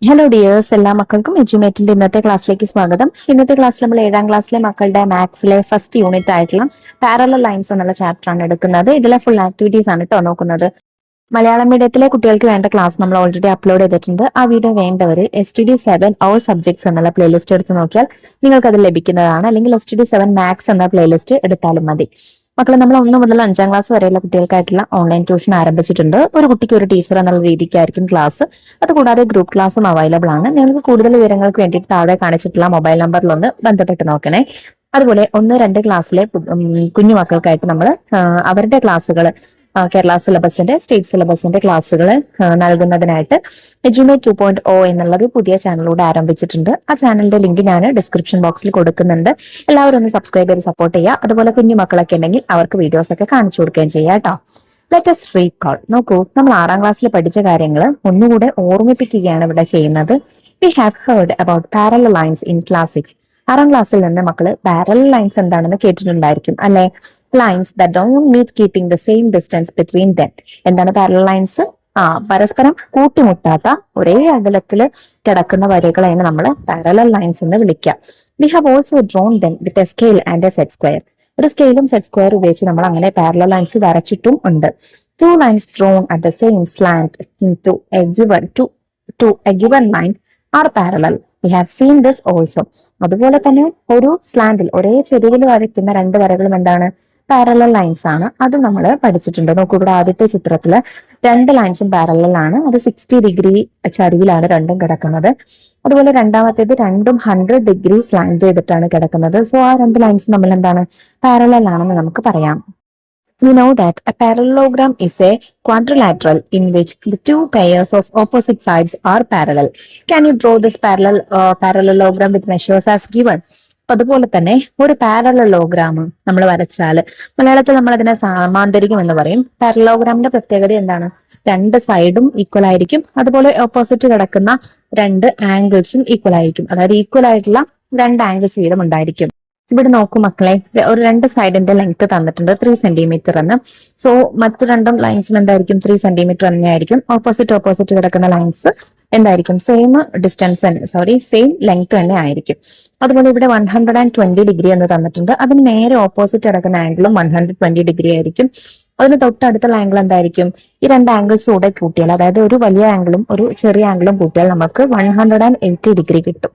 Hello dears, എല്ലാ മക്കൾക്കും എജ്യുമേറ്റിന്റെ ഇന്നത്തെ ക്ലാസ്സിലേക്ക് സ്വാഗതം. ഇന്നത്തെ ക്ലാസ്സിൽ നമ്മൾ 7ാം ക്ലാസ്സിലെ മക്കളുടെ മാത്സിലെ ഫസ്റ്റ് യൂണിറ്റ് ആയിട്ടുള്ള പാരലൽ ലൈൻസ് എന്നുള്ള ചാപ്റ്റർ ആണ് എടുക്കുന്നത്. ഇതിലെ ഫുൾ ആക്ടിവിറ്റീസ് ആണ് കേട്ടോ നോക്കുന്നത്. മലയാളം മീഡിയത്തിലെ കുട്ടികൾക്ക് വേണ്ട ക്ലാസ് നമ്മൾ ഓൾറെഡി അപ്ലോഡ് ചെയ്തിട്ടുണ്ട്. ആ വീഡിയോ വേണ്ടവർ STD7 ഓൾ സബ്ജക്ട്സ് എന്നുള്ള പ്ലേലിസ്റ്റ് എടുത്ത് നോക്കിയാൽ നിങ്ങൾക്ക് അത് ലഭിക്കുന്നതാണ്. അല്ലെങ്കിൽ STD7 മാത്സ് എന്ന പ്ലേലിസ്റ്റ് എടുത്താലും മതി. മക്കളെ, നമ്മൾ 1 മുതൽ 5ാം ക്ലാസ് വരെയുള്ള കുട്ടികൾക്കായിട്ടുള്ള ഓൺലൈൻ ട്യൂഷൻ ആരംഭിച്ചിട്ടുണ്ട്. ഒരു കുട്ടിക്ക് ഒരു ടീച്ചർ എന്നുള്ള രീതിക്കായിരിക്കും ക്ലാസ്. അതുകൂടാതെ ഗ്രൂപ്പ് ക്ലാസ്സും അവൈലബിൾ ആണ്. നിങ്ങൾക്ക് കൂടുതൽ വിവരങ്ങൾക്ക് വേണ്ടിയിട്ട് താഴെ കാണിച്ചിട്ടുള്ള മൊബൈൽ നമ്പറിലൊന്ന് ബന്ധപ്പെട്ട് നോക്കണേ. അതുപോലെ 1-2 ക്ലാസ്സിലെ കുഞ്ഞു മക്കൾക്കായിട്ട് നമ്മൾ അവരുടെ ക്ലാസ്സുകൾ കേരള സിലബസിന്റെ സ്റ്റേറ്റ് സിലബസിന്റെ ക്ലാസ്സുകൾ നൽകുന്നതിനായിട്ട് എജ്യുമേറ്റ് 2.0 എന്നുള്ള ഒരു പുതിയ ചാനലിലൂടെ ആരംഭിച്ചിട്ടുണ്ട്. ആ ചാനലിന്റെ ലിങ്ക് ഞാൻ ഡിസ്ക്രിപ്ഷൻ ബോക്സിൽ കൊടുക്കുന്നുണ്ട്. എല്ലാവരും ഒന്ന് സബ്സ്ക്രൈബ് ചെയ്ത് സപ്പോർട്ട് ചെയ്യുക. അതുപോലെ കുഞ്ഞു മക്കളൊക്കെ ഉണ്ടെങ്കിൽ അവർക്ക് വീഡിയോസ് ഒക്കെ കാണിച്ചു കൊടുക്കുകയും ചെയ്യാം കേട്ടോ. Let us recall. നോക്കൂ, നമ്മൾ 6ാം ക്ലാസ്സിൽ പഠിച്ച കാര്യങ്ങൾ ഒന്നുകൂടെ ഓർമ്മിപ്പിക്കുകയാണ് ഇവിടെ ചെയ്യുന്നത്. We have heard about parallel lines in class 6. 6ാം ക്ലാസ്സിൽ നിന്ന് മക്കള് പാരലൽ ലൈൻസ് എന്താണെന്ന് കേട്ടിട്ടുണ്ടായിരിക്കും അല്ലെ? Lines that don't need keeping the same distance between them. എന്താണ് പാരലൽ ലൈൻസ്? പരസ്പരം കൂട്ടിമുട്ടാത്ത ഒരേ അകലത്തില് കിടക്കുന്ന വരകളെയാണ് നമ്മൾ പാരലൽ ലൈൻസ് എന്ന് വിളിക്കുക. We have also drone dum with a scale and A set square. ഒരു സ്കെയിലും സെറ്റ് സ്ക്വയർ ഉപയോഗിച്ച് നമ്മൾ അങ്ങനെ പാരലൽ ലൈൻസ് വരച്ചിട്ടും ഉണ്ട്. 2 lines drawn at the same slant into a given line are parallel. We have seen this also. അതുപോലെ തന്നെ ഒരു സ്ലാൻഡിൽ ഒരേ ചെരിവിൽ വരയ്ക്കുന്ന 2 വരകളും എന്താണ്? പാരലൽ ലൈൻസ് ആണ്. അത് നമ്മൾ പഠിച്ചിട്ടുണ്ട്. നോക്കൂ, ഇവിടെ ആദ്യത്തെ ചിത്രത്തില് 2 ലൈൻസും പാരലൽ ആണ്. അത് 60 ഡിഗ്രി ചരിവിലാണ് രണ്ടും കിടക്കുന്നത്. അതുപോലെ രണ്ടാമത്തേത് രണ്ടും 100 ഡിഗ്രി സ്ലാൻഡ് ചെയ്തിട്ടാണ് കിടക്കുന്നത്. സോ ആ 2 ലൈൻസ് നമ്മൾ എന്താണ്? പാരലൽ ആണെന്ന് നമുക്ക് പറയാം. We know that a parallelogram is a quadrilateral in which the 2 pairs of opposite sides are parallel. Can you draw this parallelogram with measures as given? അതുപോലെ തന്നെ ഒരു പാരലലോഗ്രാം നമ്മൾ വരച്ചാൽ മലയാളത്തിൽ നമ്മൾ അതിനെ സമാന്തരികം എന്ന് പറയും. പാരലലോഗ്രാമിന്റെ പ്രത്യേകത എന്താണ്? 2 സൈഡും ഈക്വൽ ആയിരിക്കും. അതുപോലെ ഓപ്പോസിറ്റ് കിടക്കുന്ന 2 ആംഗിൾസും ഈക്വൽ ആയിരിക്കും. അതായത് ഈക്വൽ ആയിട്ടുള്ള 2 ആംഗിൾസ് വീതം ഉണ്ടായിരിക്കും. ഇവിടെ നോക്കൂ മക്കളെ, ഒരു 2 സൈഡിന്റെ ലെങ്ത് തന്നിട്ടുണ്ട് 3 സെന്റിമീറ്റർ എന്ന്. സോ മറ്റു 2 ലൈൻസും എന്തായിരിക്കും? 3 സെന്റിമീറ്റർ തന്നെയായിരിക്കും. ഓപ്പോസിറ്റ് കിടക്കുന്ന ലൈൻസ് എന്തായിരിക്കും? സെയിം ലെങ്ത് തന്നെ ആയിരിക്കും. അതുപോലെ ഇവിടെ 120 ഡിഗ്രി എന്ന് തന്നിട്ടുണ്ട്. അതിന് നേരെ ഓപ്പോസിറ്റ് കിടക്കുന്ന ആംഗിളും 120 ഡിഗ്രി ആയിരിക്കും. അതിന് തൊട്ടടുത്തുള്ള ആംഗിൾ എന്തായിരിക്കും? ഈ 2 ആംഗിൾസ് കൂടെ കൂട്ടിയാൽ, അതായത് ഒരു വലിയ ആംഗിളും ഒരു ചെറിയ ആംഗിളും കൂട്ടിയാൽ നമുക്ക് 180 ഡിഗ്രി കിട്ടും.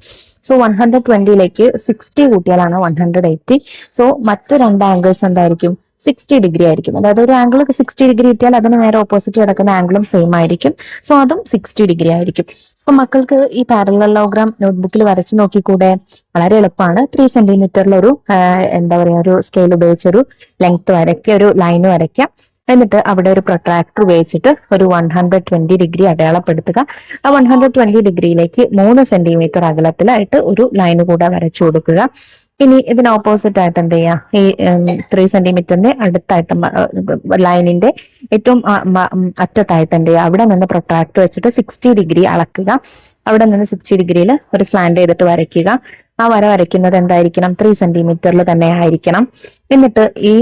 സോ 120ലേക്ക് 60 കൂട്ടിയാലാണ് 180. സോ മറ്റു 2 ആംഗിൾസ് എന്തായിരിക്കും? 60 ഡിഗ്രി ആയിരിക്കും. അതായത് ഒരു ആംഗിൾ 60 ഡിഗ്രി കിട്ടിയാൽ അതിന് നേരെ ഓപ്പോസിറ്റ് കിടക്കുന്ന ആംഗിളും സെയിം ആയിരിക്കും. സോ അതും 60 ഡിഗ്രി ആയിരിക്കും. അപ്പൊ മക്കൾക്ക് ഈ പാരലലോഗ്രാം നോട്ട്ബുക്കിൽ വരച്ച് നോക്കിക്കൂടെ? വളരെ എളുപ്പമാണ്. 3 സെന്റിമീറ്ററിലൊരു ഒരു സ്കെയിൽ ഉപയോഗിച്ചൊരു ലെങ്ത് വരയ്ക്കുക, ഒരു ലൈൻ വരയ്ക്കാം. എന്നിട്ട് അവിടെ ഒരു പ്രൊട്രാക്ടർ ഉപയോഗിച്ചിട്ട് ഒരു 120 ഡിഗ്രി അടയാളപ്പെടുത്തുക. ആ 120 ഡിഗ്രിയിലേക്ക് 3 സെന്റിമീറ്റർ അകലത്തിലായിട്ട് ഒരു ലൈൻ കൂടെ വരച്ചു കൊടുക്കുക. ഇനി ഇതിന് ഓപ്പോസിറ്റ് ആയിട്ട് എന്ത് ചെയ്യാം? ഈ 3 സെന്റിമീറ്ററിന്റെ അടുത്തായിട്ട് ലൈനിന്റെ ഏറ്റവും അറ്റത്തായിട്ട് എന്ത് ചെയ്യുക? അവിടെ നിന്ന് പ്രൊട്രാക്ടർ വെച്ചിട്ട് 60 ഡിഗ്രി അളക്കുക. അവിടെ നിന്ന് 60 ഡിഗ്രിയിൽ ഒരു സ്ലാൻഡ് ചെയ്തിട്ട് വരയ്ക്കുക. ആ വര വരയ്ക്കുന്നത് എന്തായിരിക്കണം? 3 സെന്റിമീറ്ററിൽ തന്നെ ആയിരിക്കണം. എന്നിട്ട് ഈ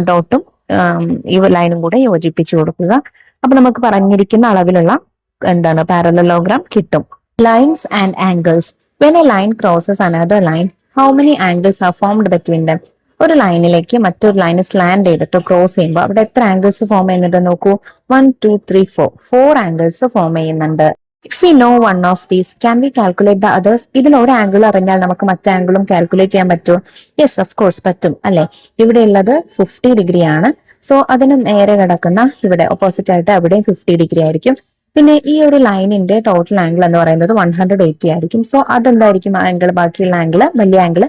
ഡോട്ടും ഈ ലൈനും കൂടെ യോജിപ്പിച്ചു കൊടുക്കുക. അപ്പൊ നമുക്ക് പറഞ്ഞിരിക്കുന്ന അളവിലുള്ള പാരലലോഗ്രാം കിട്ടും. Lines and angles. When A line crosses another line, how many angles are formed between them? ഒരു ലൈനിലേക്ക് മറ്റൊരു ലൈന് സ്ലാൻഡ് ചെയ്തിട്ട് ക്രോസ് ചെയ്യുമ്പോൾ അവിടെ എത്ര ആംഗിൾസ് ഫോം ചെയ്യുന്നുണ്ട് നോക്കൂ. 1 2 3 4 ആംഗിൾസ് ഫോം ചെയ്യുന്നുണ്ട്. If we know one of these, can we calculate the others? ഇതിൽ ഒരു ആംഗിൾ അറിഞ്ഞാൽ നമുക്ക് മറ്റേ ആംഗിളും കാൽക്കുലേറ്റ് ചെയ്യാൻ പറ്റുമോ? യെസ്, ഓഫ് കോഴ്സ് പറ്റും അല്ലെ? ഇവിടെ ഉള്ളത് 50 ഡിഗ്രി ആണ്. സോ അതിന് നേരെ കിടക്കുന്ന ഇവിടെ ഓപ്പോസിറ്റ് ആയിട്ട് അവിടെയും 50 ഡിഗ്രി ആയിരിക്കും. പിന്നെ ഈ ഒരു ലൈനിന്റെ ടോട്ടൽ ആംഗിൾ എന്ന് പറയുന്നത് 180 ആയിരിക്കും. സോ അതെന്തായിരിക്കും? ആംഗിൾ, ബാക്കിയുള്ള ആംഗിൾ, വലിയ ആംഗിൾ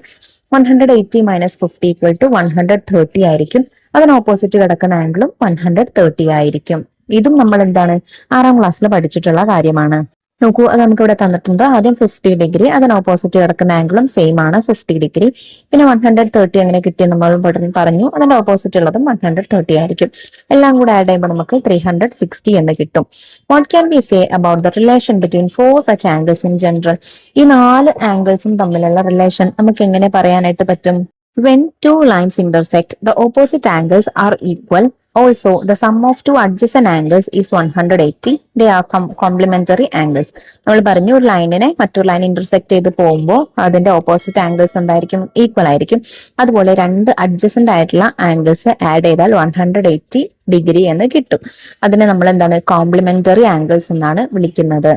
180 - 50 = 130 ആയിരിക്കും. അതിന് ഓപ്പോസിറ്റ് കിടക്കുന്ന ആംഗിളും 130 ആയിരിക്കും. ഇതും നമ്മൾ 6ാം ക്ലാസ്സിൽ പഠിച്ചിട്ടുള്ള കാര്യമാണ്. നോക്കൂ, അത് നമുക്ക് ഇവിടെ തന്നിട്ടുണ്ട്. ആദ്യം 50 ഡിഗ്രി, അതിന് ഓപ്പോസിറ്റ് കിടക്കുന്ന ആംഗിളും സെയിം ആണ് 50 ഡിഗ്രി. പിന്നെ 130 എങ്ങനെ കിട്ടിയ നമ്മൾ പറഞ്ഞു. അതിന്റെ ഓപ്പോസിറ്റ് ഉള്ളതും 130 ആയിരിക്കും. എല്ലാം കൂടെ ആഡ് ചെയ്യുമ്പോൾ നമുക്ക് 360 എന്ന് കിട്ടും. What can be say about the relation between 4 such angles in general? ഈ 4 ആംഗിൾസും തമ്മിലുള്ള റിലേഷൻ നമുക്ക് എങ്ങനെ പറയാനായിട്ട് പറ്റും? When 2 lines intersect, the opposite angles are equal Also, the sum of two adjacent angles is 180. They are complementary angles. നമ്മൾ പറഞ്ഞു ഒരു ലൈനിനെ മറ്റൊരു ലൈൻ ഇന്റർസെക്ട് ചെയ്ത് പോകുമ്പോൾ അതിന്റെ ഓപ്പോസിറ്റ് ആംഗിൾസ് എന്തായിരിക്കും? ഈക്വൽ ആയിരിക്കും. അതുപോലെ രണ്ട് അഡ്ജസന്റ് ആയിട്ടുള്ള ആംഗിൾസ് ആഡ് ചെയ്താൽ 180 എന്ന് കിട്ടും. അതിനെ നമ്മൾ എന്താണ്? കോംപ്ലിമെന്ററി ആംഗിൾസ് എന്നാണ് വിളിക്കുന്നത്.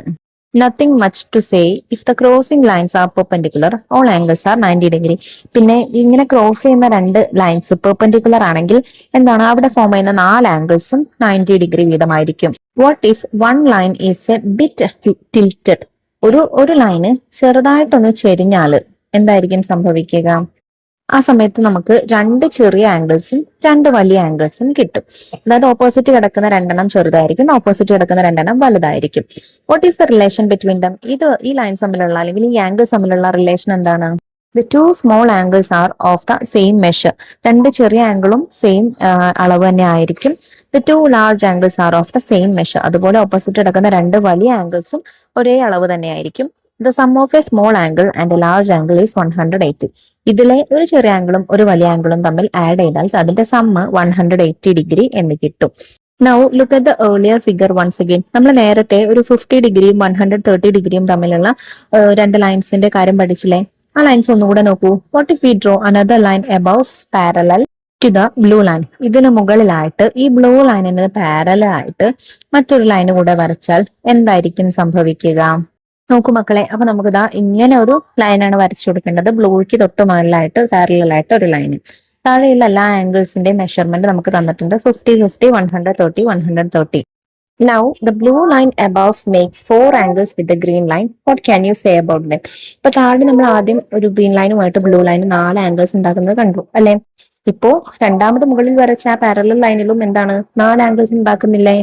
Nothing much to say. If the crossing lines are perpendicular, all angles are 90 പിന്നെ ഇങ്ങനെ ക്രോസ് ചെയ്യുന്ന രണ്ട് ലൈൻസ് പെർപെൻഡിക്കുലർ ആണെങ്കിൽ എന്താണ്? അവിടെ ഫോം ചെയ്യുന്ന 4 ആംഗിൾസും 90 വീതമായിരിക്കും. What if one line is a bit tilted? ഒരു ലൈന് ചെറുതായിട്ടൊന്ന് ചെരിഞ്ഞാല് എന്തായിരിക്കും സംഭവിക്കുക? ആ സമയത്ത് നമുക്ക് രണ്ട് ചെറിയ ആംഗിൾസും രണ്ട് വലിയ ആംഗിൾസും കിട്ടും. അതായത് ഓപ്പോസിറ്റ് കിടക്കുന്ന രണ്ടെണ്ണം ചെറുതായിരിക്കും, ഓപ്പോസിറ്റ് കിടക്കുന്ന രണ്ടെണ്ണം വലുതായിരിക്കും. What is the relation between them? ഈ ലൈൻസ് തമ്മിലുള്ള അല്ലെങ്കിൽ ഈ ആംഗിൾസ് തമ്മിലുള്ള റിലേഷൻ എന്താണ്? The two small angles are of the same measure. രണ്ട് ചെറിയ ആംഗിളും സെയിം അളവ് തന്നെ ആയിരിക്കും. The two large angles are of the same measure. അതുപോലെ ഓപ്പോസിറ്റ് കിടക്കുന്ന രണ്ട് വലിയ ആംഗിൾസും ഒരേ അളവ് തന്നെയായിരിക്കും. The sum of A small angle and A large angle is 180. ഇതിലെ ഒരു ചെറിയ ആംഗിളും ഒരു വലിയ ആംഗിളും തമ്മിൽ ആഡ് ചെയ്താൽ അതിന്റെ സമ്മ് 180 എന്ന് കിട്ടും. Now look at the earlier figure once again. നമ്മൾ നേരത്തെ ഒരു 50 130 തമ്മിലുള്ള രണ്ട് ലൈൻസിന്റെ കാര്യം പഠിച്ചില്ലേ? ആ ലൈൻസ് ഒന്നുകൂടെ നോക്കൂ. What if we draw another line above parallel to the blue line? ഇതിന് മുകളിലായിട്ട് ഈ ബ്ലൂ ലൈനിന് പാരലൽ ആയിട്ട് മറ്റൊരു ലൈൻ കൂടെ വരച്ചാൽ എന്തായിരിക്കും സംഭവിക്കുക? നോക്കൂ മക്കളെ, അപ്പൊ നമുക്ക് ഇതാ ഇങ്ങനെ ഒരു ലൈനാണ് വരച്ചു കൊടുക്കേണ്ടത്. ബ്ലൂയ്ക്ക് തൊട്ട് മുകളിലായിട്ട് പാരലലായിട്ട് ഒരു ലൈന്. താഴെയുള്ള എല്ലാ ആംഗിൾസിന്റെ മെഷർമെന്റ് നമുക്ക് തന്നിട്ടുണ്ട്. 50, 50, 130, 130. Now the blue line above makes 4 angles with the green line. What can you say about them? ഇപ്പൊ താഴെ നമ്മൾ ആദ്യം ഒരു ഗ്രീൻ ലൈനുമായിട്ട് ബ്ലൂ ലൈൻ 4 ആംഗിൾസ് ഉണ്ടാക്കുന്നത് കണ്ടു അല്ലെ? ഇപ്പോ രണ്ടാമത് മുകളിൽ വരച്ച ആ പാരലൽ ലൈനിലും എന്താണ്? 4 ആംഗിൾസ് ഉണ്ടാക്കുന്നില്ലേ?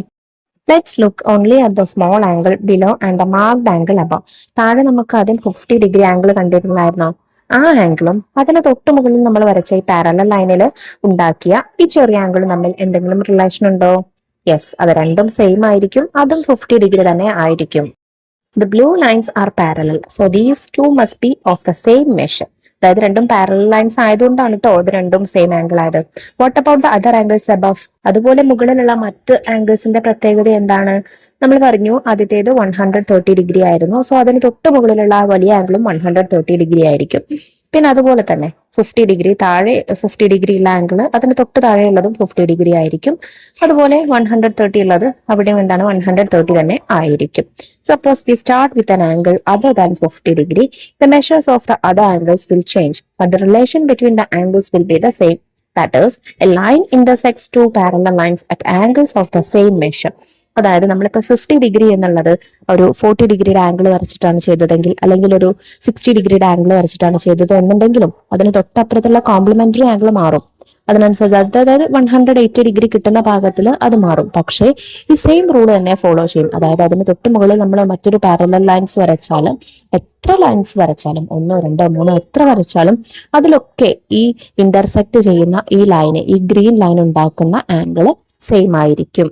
Let's look only at the small angle below and the marked angle above. താഴെ നമുക്ക് ആദ്യം 50 ആംഗിൾ കണ്ടിരുന്നായിരുന്നോ? ആ ആംഗിളും അതിന് തൊട്ട് മുകളിൽ നമ്മൾ വരച്ച ഈ പാരലൽ ലൈനിൽ ഉണ്ടാക്കിയ ഈ ചെറിയ ആംഗിളും തമ്മിൽ എന്തെങ്കിലും റിലേഷൻ ഉണ്ടോ? യെസ്, അത് രണ്ടും സെയിം ആയിരിക്കും. അതും 50 തന്നെ ആയിരിക്കും. The blue lines are parallel, so these two must be of the same measure. അതായത് രണ്ടും പാരലൽ ലൈൻസ് ആയതുകൊണ്ടാണ് കേട്ടോ ഇത് രണ്ടും സെയിം ആംഗിൾ ആയത്. What about the other angles above? അതുപോലെ മുകളിലുള്ള മറ്റ് ആംഗിൾസിന്റെ പ്രത്യേകത എന്താണ്? നമ്മൾ പറഞ്ഞു ആദ്യത്തേത് 130 ആയിരുന്നു. സോ അതിന് തൊട്ട് മുകളിലുള്ള ആ വലിയ ആംഗിളും 130 ആയിരിക്കും. പിന്നെ അതുപോലെ തന്നെ 50 താഴെ 50 ഉള്ള ആംഗിള് അതിന് തൊട്ട് താഴെയുള്ളതും 50 ആയിരിക്കും. അതുപോലെ 130 ഉള്ളത് അവിടെയും എന്താണ്? 130 തന്നെ ആയിരിക്കും. Suppose we start with an angle other than 50, the measures of the other angles will change, but the relation between the angles will be the same. That is, a line intersects two parallel lines at angles of the same measure. അതായത് നമ്മളിപ്പോ 50 എന്നുള്ളത് ഒരു 40 angle വരച്ചിട്ടാണ് ചെയ്തതെങ്കിൽ, അല്ലെങ്കിൽ ഒരു 60 angle വരച്ചിട്ടാണ് ചെയ്തത് എന്നുണ്ടെങ്കിലും അതിന് തൊട്ടപ്പുറത്തുള്ള complementary angle മാറും. അതിനനുസരിച്ച് അതായത് 180 കിട്ടുന്ന ഭാഗത്തിൽ അത് മാറും. പക്ഷേ ഈ സെയിം റൂൾ തന്നെ ഫോളോ ചെയ്യും. അതായത് അതിന് തൊട്ട് മുകളിൽ നമ്മൾ മറ്റൊരു പാരലൽ ലൈൻസ് വരച്ചാലും, എത്ര ലൈൻസ് വരച്ചാലും, 1, 2, 3 എത്ര വരച്ചാലും അതിലൊക്കെ ഈ ഇന്റർസെക്ട് ചെയ്യുന്ന ഈ ലൈന്, ഈ ഗ്രീൻ ലൈൻ ഉണ്ടാക്കുന്ന ആംഗിൾ സെയിം ആയിരിക്കും.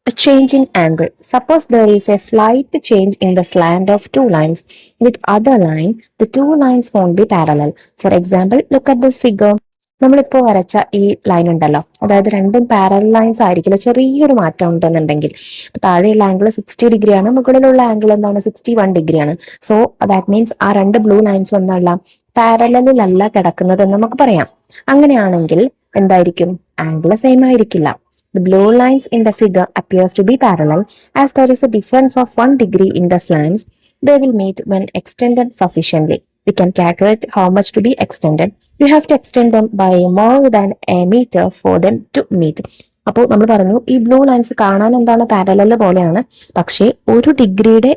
A change in angle. Suppose there is a slight change in the slant of two lines with other line. The two lines won't be parallel. For example, look at this figure. നമ്മളിപ്പോ വരച്ച ഈ line ഉണ്ടല്ലോ, അതായത് രണ്ടും parallel lines ആയിരിക്കില്ല, ചെറിയൊരു മാറ്റം ഉണ്ടെന്നുണ്ടെങ്കിൽ. ഇപ്പൊ താഴെയുള്ള ആംഗിൾ 60 ആണ്, മുകളിലുള്ള ആംഗിൾ എന്താണ്? 61 ആണ്. സോ ദാറ്റ് മീൻസ് ആ രണ്ട് ബ്ലൂ ലൈൻസ് ഒന്നല്ല പാരലലിലല്ല കിടക്കുന്നത് എന്ന് നമുക്ക് പറയാം. അങ്ങനെയാണെങ്കിൽ എന്തായിരിക്കും? ആംഗിൾ സെയിം ആയിരിക്കില്ല. The blue lines in the figure appears to be parallel. As there is a difference of 1 in the slants, they will meet when extended sufficiently. We can calculate how much to be extended. You have to extend them by more than a meter for them to meet. അപ്പോൾ നമ്മൾ പറഞ്ഞു ഈ blue lines കാണാൻ എന്താണ്? Parallel പോലെയാണ്, പക്ഷേ 1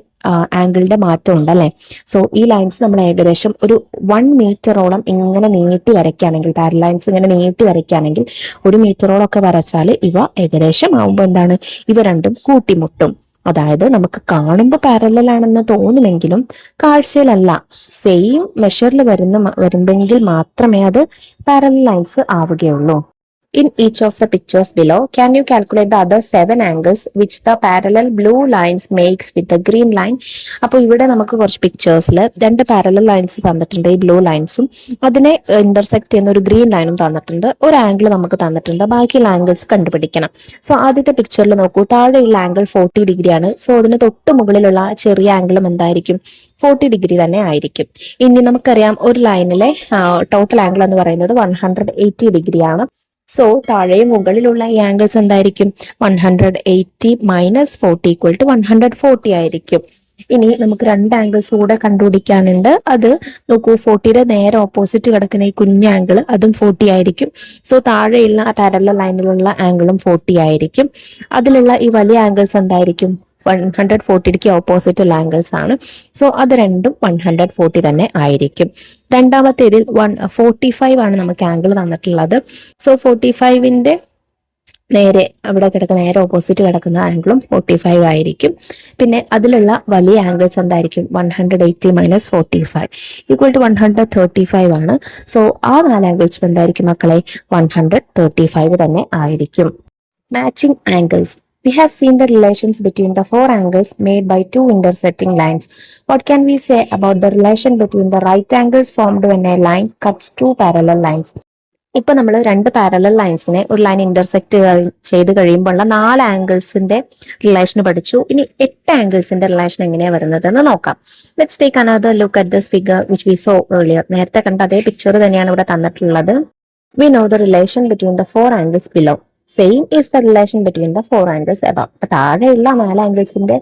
ആംഗിളിന്റെ മാറ്റം ഉണ്ടല്ലേ. സോ ഈ ലൈൻസ് നമ്മൾ ഏകദേശം ഒരു 1 മീറ്ററോളം ഇങ്ങനെ നീട്ടി വരയ്ക്കുകയാണെങ്കിൽ, പാരലൽ ലൈൻസ് ഇങ്ങനെ നീട്ടി വരയ്ക്കുകയാണെങ്കിൽ 1 മീറ്ററോളം ഒക്കെ വരച്ചാൽ ഇവ ഏകദേശം ആവുമ്പോൾ എന്താണ്? ഇവ രണ്ടും കൂട്ടിമുട്ടും. അതായത് നമുക്ക് കാണുമ്പോൾ പാരലൽ ആണെന്ന് തോന്നുമെങ്കിലും കാഴ്ചയിലല്ല, സെയിം മെഷറിൽ വരുമെങ്കിൽ മാത്രമേ അത് പാരലൽ ലൈൻസ് ആവുകയുള്ളൂ. In each of the pictures below, can you calculate the other 7 angles which the parallel blue lines makes with the green line? അപ്പോൾ ഇവിടെ നമുക്ക് കുറച്ച് പിക്ചേഴ്സിൽ രണ്ട് പാരലൽ ലൈൻസ് തന്നിട്ടുണ്ട്, ഈ ബ്ലൂ ലൈൻസും അതിനെ ഇന്റർസെക്ട് ചെയ്യുന്ന ഒരു ഗ്രീൻ ലൈനും തന്നിട്ടുണ്ട്. ഒരു ആംഗിൾ നമുക്ക് തന്നിട്ടുണ്ട്, ബാക്കിയുള്ള ആംഗിൾസ് കണ്ടുപിടിക്കണം. സോ ആദ്യത്തെ പിക്ചറിൽ നോക്കൂ, താഴെയുള്ള ആംഗിൾ 40 ഡിഗ്രിയാണ്. സോ അതിന് തൊട്ട് മുകളിലുള്ള ചെറിയ ആംഗിളും എന്തായിരിക്കും? 40 ഡിഗ്രി തന്നെ ആയിരിക്കും. ഇനി നമുക്കറിയാം ഒരു ലൈനിലെ ടോട്ടൽ ആംഗിൾ എന്ന് പറയുന്നത് 180 ഡിഗ്രിയാണ്. സോ താഴെയും മുകളിലുള്ള ഈ ആംഗിൾസ് എന്തായിരിക്കും? 180 മൈനസ് 40 ഈക്വൽ ടു 140 ആയിരിക്കും. ഇനി നമുക്ക് രണ്ട് ആംഗിൾസ് കൂടെ കണ്ടുപിടിക്കാനുണ്ട്. അത് നോക്കൂ, 40യുടെ നേരെ ഓപ്പോസിറ്റ് കിടക്കുന്ന ഈ കുഞ്ഞ് ആംഗിൾ അതും 40 ആയിരിക്കും. സോ താഴെയുള്ള പാരലൽ ലൈനിലുള്ള ആംഗിളും 40 ആയിരിക്കും. അതിലുള്ള ഈ വലിയ ആംഗിൾസ് എന്തായിരിക്കും? 140ക്ക് ഓപ്പോസിറ്റ് ഉള്ള ആംഗിൾസ് ആണ്. സോ അത് രണ്ടും 140 തന്നെ ആയിരിക്കും. രണ്ടാമത്തേതിൽ 145 ആണ് നമുക്ക് ആംഗിൾ തന്നിട്ടുള്ളത്. സോ 45ന്റെ നേരെ അവിടെ കിടക്കുന്ന നേരെ ഓപ്പോസിറ്റ് കിടക്കുന്ന ആംഗിളും 45 ആയിരിക്കും. പിന്നെ അതിലുള്ള വലിയ ആംഗിൾസ് എന്തായിരിക്കും? 180 മൈനസ് 45 ഈക്വൽ ടു 135 ആണ്. സോ ആ 4 ആംഗിൾസും എന്തായിരിക്കും മക്കളെ? 135 തന്നെ ആയിരിക്കും. Matching angles. We have seen the relations between the four angles made by two intersecting lines. What can we say about the relation between the right angles formed when a line cuts two parallel lines? ഇപ്പൊ നമ്മൾ രണ്ട് parallel ലൈൻസിനെ ഒരു line intersect ചെയ്ത് കഴിയുമ്പോൾ 4 ആംഗിൾസിന്റെ relation പഠിച്ചു. ഇനി 8 ആംഗിൾസിന്റെ relation എങ്ങനെയാ വരുന്നത് എന്ന് നോക്കാം. Let's take another look at this figure which we so earlier. നേരത്തെ കണ്ട അതേ പിക്ചർ തന്നെയാണ് ഇവിടെ തന്നിട്ടുള്ളത്. We know the relation between the 4 angles below. Same is the relation between the 4 angles above. അപ്പൊ താഴെയുള്ള 4 ആംഗിൾസിന്റെ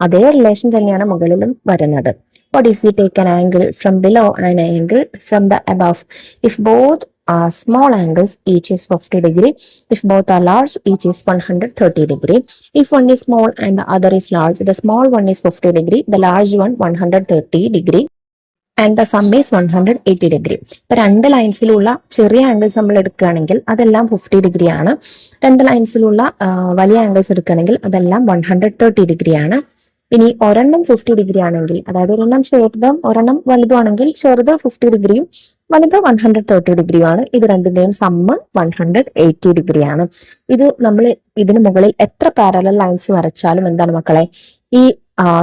അതേ റിലേഷൻ തന്നെയാണ് മുകളിലും വരുന്നത്. What if we take an angle from below and an angle from the above? If both are small angles, each is 50 degree. If both are large, each is 130 degree. If one is small and the other is large, the small one is 50 degree, the large one 130 degree. And the sum is 180 degree. ഇപ്പൊ രണ്ട് ലൈൻസിലുള്ള ചെറിയ angles നമ്മൾ എടുക്കുകയാണെങ്കിൽ അതെല്ലാം 50 degree ആണ്. രണ്ട് ലൈൻസിലുള്ള വലിയ angles എടുക്കുകയാണെങ്കിൽ അതെല്ലാം 130 ഡിഗ്രി ആണ്. ഇനി ഒരെണ്ണം 50 ഡിഗ്രി ആണെങ്കിൽ, അതായത് ഒരെണ്ണം ചെറുതും ഒരെണ്ണം വലുതുമാണെങ്കിൽ ചെറുത് 50 ഡിഗ്രിയും വലുത് 130 ഡിഗ്രിയുമാണ്. ഇത് രണ്ടിന്റെയും സമ്മ് 180 ഡിഗ്രിയാണ്. ഇത് നമ്മൾ ഇതിന് മുകളിൽ എത്ര പാരലൽ ലൈൻസ് വരച്ചാലും എന്താണ് മക്കളെ? ഈ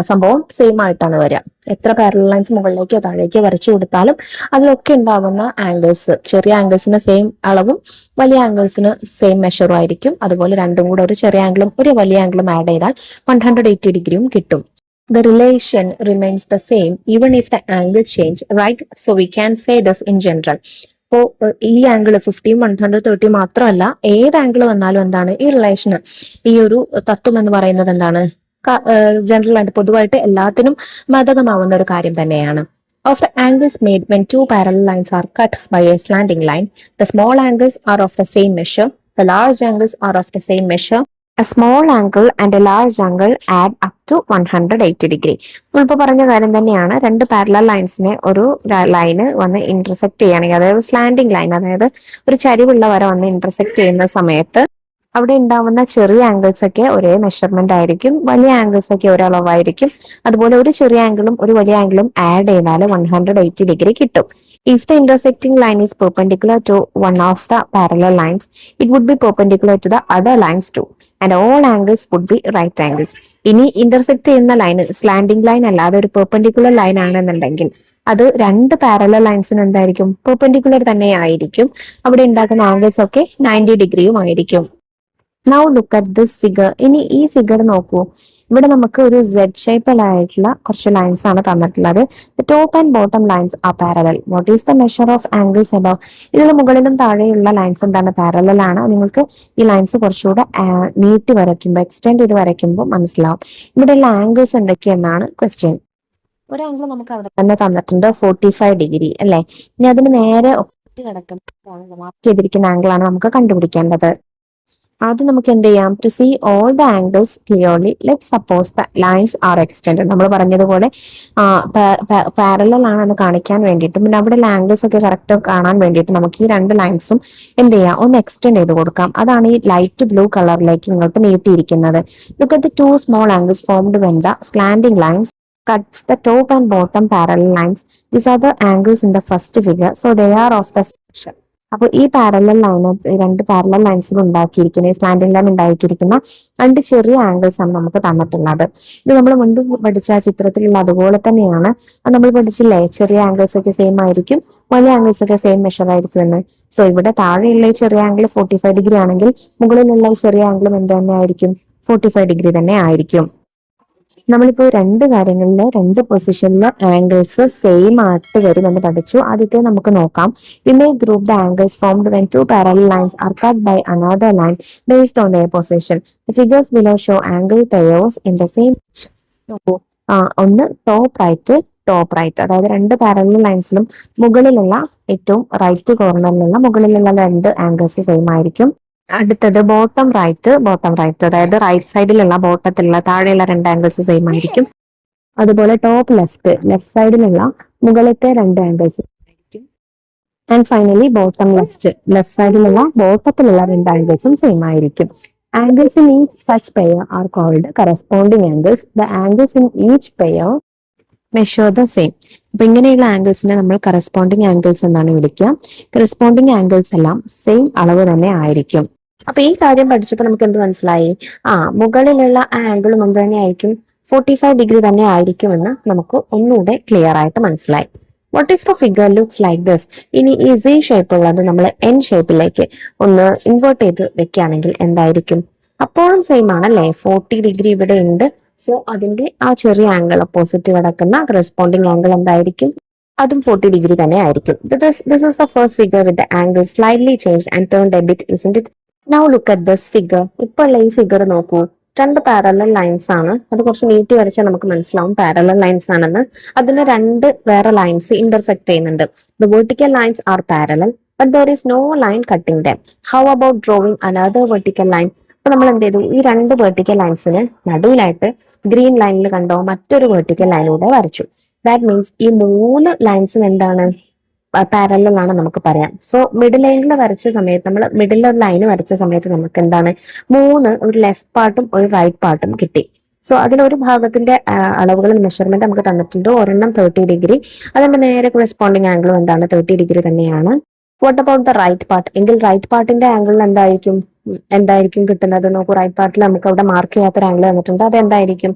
സംഭവം സെയിം ആയിട്ടാണ് വരിക. എത്ര പാരലൽ ലൈൻസ് മുകളിലേക്കോ താഴേക്കോ വരച്ചു കൊടുത്താലും അതിലൊക്കെ ഉണ്ടാകുന്ന ആംഗിൾസ്, ചെറിയ ആംഗിൾസിന് സെയിം അളവും വലിയ ആംഗിൾസിന് സെയിം മെഷറും ആയിരിക്കും. അതുപോലെ രണ്ടും കൂടെ ഒരു ചെറിയ ആംഗിളും ഒരു വലിയ ആംഗിളും ആഡ് ചെയ്താൽ 180 ഡിഗ്രിയും കിട്ടും. The relation remains the same even if the angle change, right? So we can say this in general. അപ്പോൾ ഈ ആംഗിൾ 50 130 മാത്രമല്ല, ഏത് ആംഗിൾ വന്നാലും എന്താണ് ഈ റിലേഷന്, ഈ ഒരു തത്വം എന്ന് പറയുന്നത് എന്താണ്? ജനറൽ ആയിട്ട് പൊതുവായിട്ട് എല്ലാത്തിനും ബാധകമാവുന്ന ഒരു കാര്യം തന്നെയാണ്. Of the angles made when two parallel lines are cut by a slanting line, the small angles are of the same measure, the large angles are of the same measure. A small angle and a large angle add up to 180 degree. ഇപ്പോൾ പറഞ്ഞ കാര്യം തന്നെയാണ്. രണ്ട് parallel ലൈൻസിനെ ഒരു line വന്ന് intersect ചെയ്യുകയാണെങ്കിൽ, അതായത് slanting line, അതായത് ഒരു ചരിവുള്ള വര വന്ന് ഇന്റർസെക്ട് ചെയ്യുന്ന സമയത്ത് അവിടെ ഉണ്ടാവുന്ന ചെറിയ ആംഗിൾസ് ഒക്കെ ഒരേ മെഷർമെന്റ് ആയിരിക്കും, വലിയ ആംഗിൾസ് ഒക്കെ ഒരളവായിരിക്കും. അതുപോലെ ഒരു ചെറിയ ആംഗിളും ഒരു വലിയ ആംഗിളും ആഡ് ചെയ്താൽ 180 ഡിഗ്രി കിട്ടും. If the intersecting line is perpendicular to one of the parallel lines, it would be perpendicular to the other lines too, and all angles would be right angles. ഇനി ഇന്റർസെക്ട് ചെയ്യുന്ന line slanting line അല്ലാതെ ഒരു perpendicular line ആണെന്നുണ്ടെങ്കിൽ അത് രണ്ട് parallel ലൈൻസിനും എന്തായിരിക്കും? Perpendicular തന്നെ ആയിരിക്കും. അവിടെ ഉണ്ടാക്കുന്ന ആംഗിൾസ് ഒക്കെ 90 ഡിഗ്രിയും ആയിരിക്കും. Now look at this figure. ഇനി ഈ ഫിഗർ നോക്കൂ. ഇവിടെ നമുക്ക് ഒരു Z ഷേപ്പിലായിട്ടുള്ള കുറച്ച് ലൈൻസ് ആണ് തന്നിട്ടുള്ളത്. The top and bottom lines are parallel. What is the measure of angles above? ഇതിൽ മുകളിലും താഴെയുള്ള ലൈൻസ് എന്താണ്? പാരലൽ ആണ്. നിങ്ങൾക്ക് ഈ ലൈൻസ് കുറച്ചുകൂടെ നീട്ടി വരയ്ക്കുമ്പോൾ, എക്സ്റ്റെൻഡ് ചെയ്ത് വരയ്ക്കുമ്പോൾ മനസ്സിലാവും. ഇവിടെയുള്ള ആംഗിൾസ് എന്തൊക്കെയെന്നാണ് ക്വസ്റ്റ്യൻ. ഒരു ആംഗിൾ നമുക്ക് അവിടെ തന്നെ തന്നിട്ടുണ്ട്, 45 ഡിഗ്രി അല്ലെ. ഇനി അതിന് നേരെ ഒറ്റ കിടക്കുന്ന മാർക്ക് ചെയ്തിരിക്കുന്ന ആംഗിൾ ആണ് നമുക്ക് കണ്ടുപിടിക്കേണ്ടത്. ആദ്യം നമുക്ക് എന്ത് ചെയ്യാം? To see all the angles clearly let suppose the lines are extend. നമ്മൾ പറഞ്ഞതുപോലെ പാരലൽ ആണെന്ന് കാണിക്കാൻ വേണ്ടിയിട്ടും പിന്നെ അവിടെ ആംഗിൾസ് ഒക്കെ കറക്റ്റ് കാണാൻ വേണ്ടിയിട്ട് നമുക്ക് ഈ രണ്ട് ലൈൻസും എന്ത് ചെയ്യാം? ഒന്ന് എക്സ്റ്റെൻഡ് ചെയ്ത് കൊടുക്കാം. അതാണ് ഈ ലൈറ്റ് ബ്ലൂ കളറിലേക്ക് ഇങ്ങോട്ട് നീട്ടിയിരിക്കുന്നത്. Look at the two small angles formed when the slanting lines cuts the top and bottom parallel lines. These are the angles in the first figure, so they are of the section. അപ്പോൾ ഈ parallel line, രണ്ട് parallel ലൈൻസിൽ ഉണ്ടാക്കിയിരിക്കുന്ന ഈ slanting line ഉണ്ടാക്കിയിരിക്കുന്ന രണ്ട് ചെറിയ angles ആണ് നമുക്ക് തന്നിട്ടുള്ളത്. ഇത് നമ്മൾ മുൻപ് പഠിച്ച ആ ചിത്രത്തിലുള്ള അതുപോലെ തന്നെയാണ്. അത് നമ്മൾ പഠിച്ചില്ലേ, ചെറിയ ആംഗിൾസ് ഒക്കെ സെയിം ആയിരിക്കും, വലിയ ആംഗിൾസ് ഒക്കെ സെയിം മെഷർ ആയിരിക്കും എന്ന്. സോ ഇവിടെ താഴെയുള്ള ഈ ചെറിയ ആംഗിൾ 45 ഡിഗ്രി ആണെങ്കിൽ മുകളിലുള്ള ഈ ചെറിയ ആംഗിളും എന്ത് തന്നെ ആയിരിക്കും, 45 ഡിഗ്രി തന്നെ ആയിരിക്കും. നമ്മളിപ്പോ രണ്ട് കാര്യങ്ങളില് രണ്ട് പൊസിഷനിലെ ആംഗിൾസ് സെയിം ആയിട്ട് വരുമെന്ന് പഠിച്ചു. ആദ്യത്തെ നമുക്ക് നോക്കാം. We may group the angles formed when two parallel lines are cut by another line based on their position. The figures below show angle pairs in the same. ഒന്ന് ടോപ്പ് റൈറ്റ്, ടോപ്പ് റൈറ്റ്, അതായത് രണ്ട് parallel ലൈൻസിലും മുകളിലുള്ള ഏറ്റവും right കോർണറിലുള്ള മുകളിലുള്ള രണ്ട് angles same ആയിരിക്കും. അടുത്തത് bottom right, bottom right, അതായത് റൈറ്റ് സൈഡിലുള്ള ബോട്ടത്തിലുള്ള താഴെയുള്ള രണ്ട് ആംഗിൾസ് സെയിം ആയിരിക്കും. അതുപോലെ ടോപ്പ് ലെഫ്റ്റ്, ലെഫ്റ്റ് സൈഡിലുള്ള മുകളിലത്തെ രണ്ട് ആംഗിൾസ് ആയിരിക്കും. And finally bottom left, left സൈഡിലുള്ള ബോട്ടത്തിലുള്ള രണ്ട് ആംഗിൾസും സെയിം ആയിരിക്കും. Angles in each such pair are called corresponding angles. The angles in each pair measure the same. അപ്പൊ ഇങ്ങനെയുള്ള ആംഗിൾസിനെ നമ്മൾ കറസ്പോണ്ടിങ് ആംഗിൾസ് എന്നാണ് വിളിക്കുക. കറസ്പോണ്ടിങ് ആംഗിൾസ് എല്ലാം സെയിം അളവ് തന്നെ ആയിരിക്കും. അപ്പൊ ഈ കാര്യം പഠിച്ചപ്പോൾ നമുക്ക് എന്ത് മനസ്സിലായി? മുകളിലുള്ള ആംഗിളും എന്ത് തന്നെ ആയിരിക്കും, 45 ഡിഗ്രി തന്നെ ആയിരിക്കുമെന്ന് നമുക്ക് ഒന്നുകൂടെ ക്ലിയർ ആയിട്ട് മനസ്സിലായി. What if the figure looks like this? ഇനി ഈ സി ഷേപ്പ് ഉള്ളത് നമ്മൾ എൻ ഷേപ്പിലേക്ക് ഒന്ന് ഇൻവേർട്ട് ചെയ്ത് വെക്കുകയാണെങ്കിൽ എന്തായിരിക്കും? അപ്പോഴും സെയിം ആണല്ലേ, 40 ഡിഗ്രി ഇവിടെ ഉണ്ട്. സോ അതിന്റെ ആ ചെറിയ ആംഗിൾ ഓപ്പോസിറ്റ് കിടക്കുന്ന കറസ്പോണ്ടിങ് ആംഗിൾ എന്തായിരിക്കും? അതും 40 ഡിഗ്രി തന്നെ ആയിരിക്കും. This is the first figure with the angle slightly changed and turned a bit, isn't it? Now look at this figure. ഇപ്പോൾ ഈ ഫിഗർ നോക്കൂ. രണ്ട് പാരലൽ ലൈൻസ് ആണ്. അത് കുറച്ച് നീട്ടി വരച്ചാൽ നമുക്ക് മനസ്സിലാവും പാരലൽ ലൈൻസ് ആണെന്ന്. അതിന് രണ്ട് വേറെ ലൈൻസ് ഇന്റർസെക്ട് ചെയ്യുന്നുണ്ട്. The vertical lines are parallel, but there is no line cutting them. How about drawing another vertical line? അപ്പൊ നമ്മൾ എന്ത് ചെയ്തു, ഈ രണ്ട് വെർട്ടിക്കൽ ലൈൻസിന് നടുവിലായിട്ട് ഗ്രീൻ ലൈനിൽ കണ്ടോ മറ്റൊരു വെർട്ടിക്കൽ ലൈനിലൂടെ വരച്ചു. ദാറ്റ് മീൻസ് ഈ മൂന്ന് ലൈൻസും എന്താണ്, പാരലൽ ആണ് നമുക്ക് പറയാം. സോ മിഡിൽ ലൈനിൽ വരച്ച സമയത്ത്, നമ്മൾ മിഡിൽ ഒരു ലൈൻ വരച്ച സമയത്ത് നമുക്ക് എന്താണ്, ഒരു ലെഫ്റ്റ് പാർട്ടും ഒരു റൈറ്റ് പാർട്ടും കിട്ടി. സോ അതിലൊരു ഭാഗത്തിന്റെ അളവുകൾ മെഷർമെന്റ് നമുക്ക് തന്നിട്ടുണ്ട്. ഒരെണ്ണം 30 ഡിഗ്രി, അതിന്റെ നേരെ കറസ്പോണ്ടിങ് ആംഗിളും എന്താണ്, 30 ഡിഗ്രി തന്നെയാണ്. What about the right part? എങ്കിൽ റൈറ്റ് പാർട്ടിന്റെ ആംഗിളിൽ എന്തായിരിക്കും കിട്ടുന്നത്? നോക്കൂ, റൈറ്റ് പാർട്ടിൽ നമുക്ക് അവിടെ മാർക്ക് ചെയ്യാത്തൊരു ആംഗിൾ തന്നിട്ടുണ്ട്. അത് എന്തായിരിക്കും?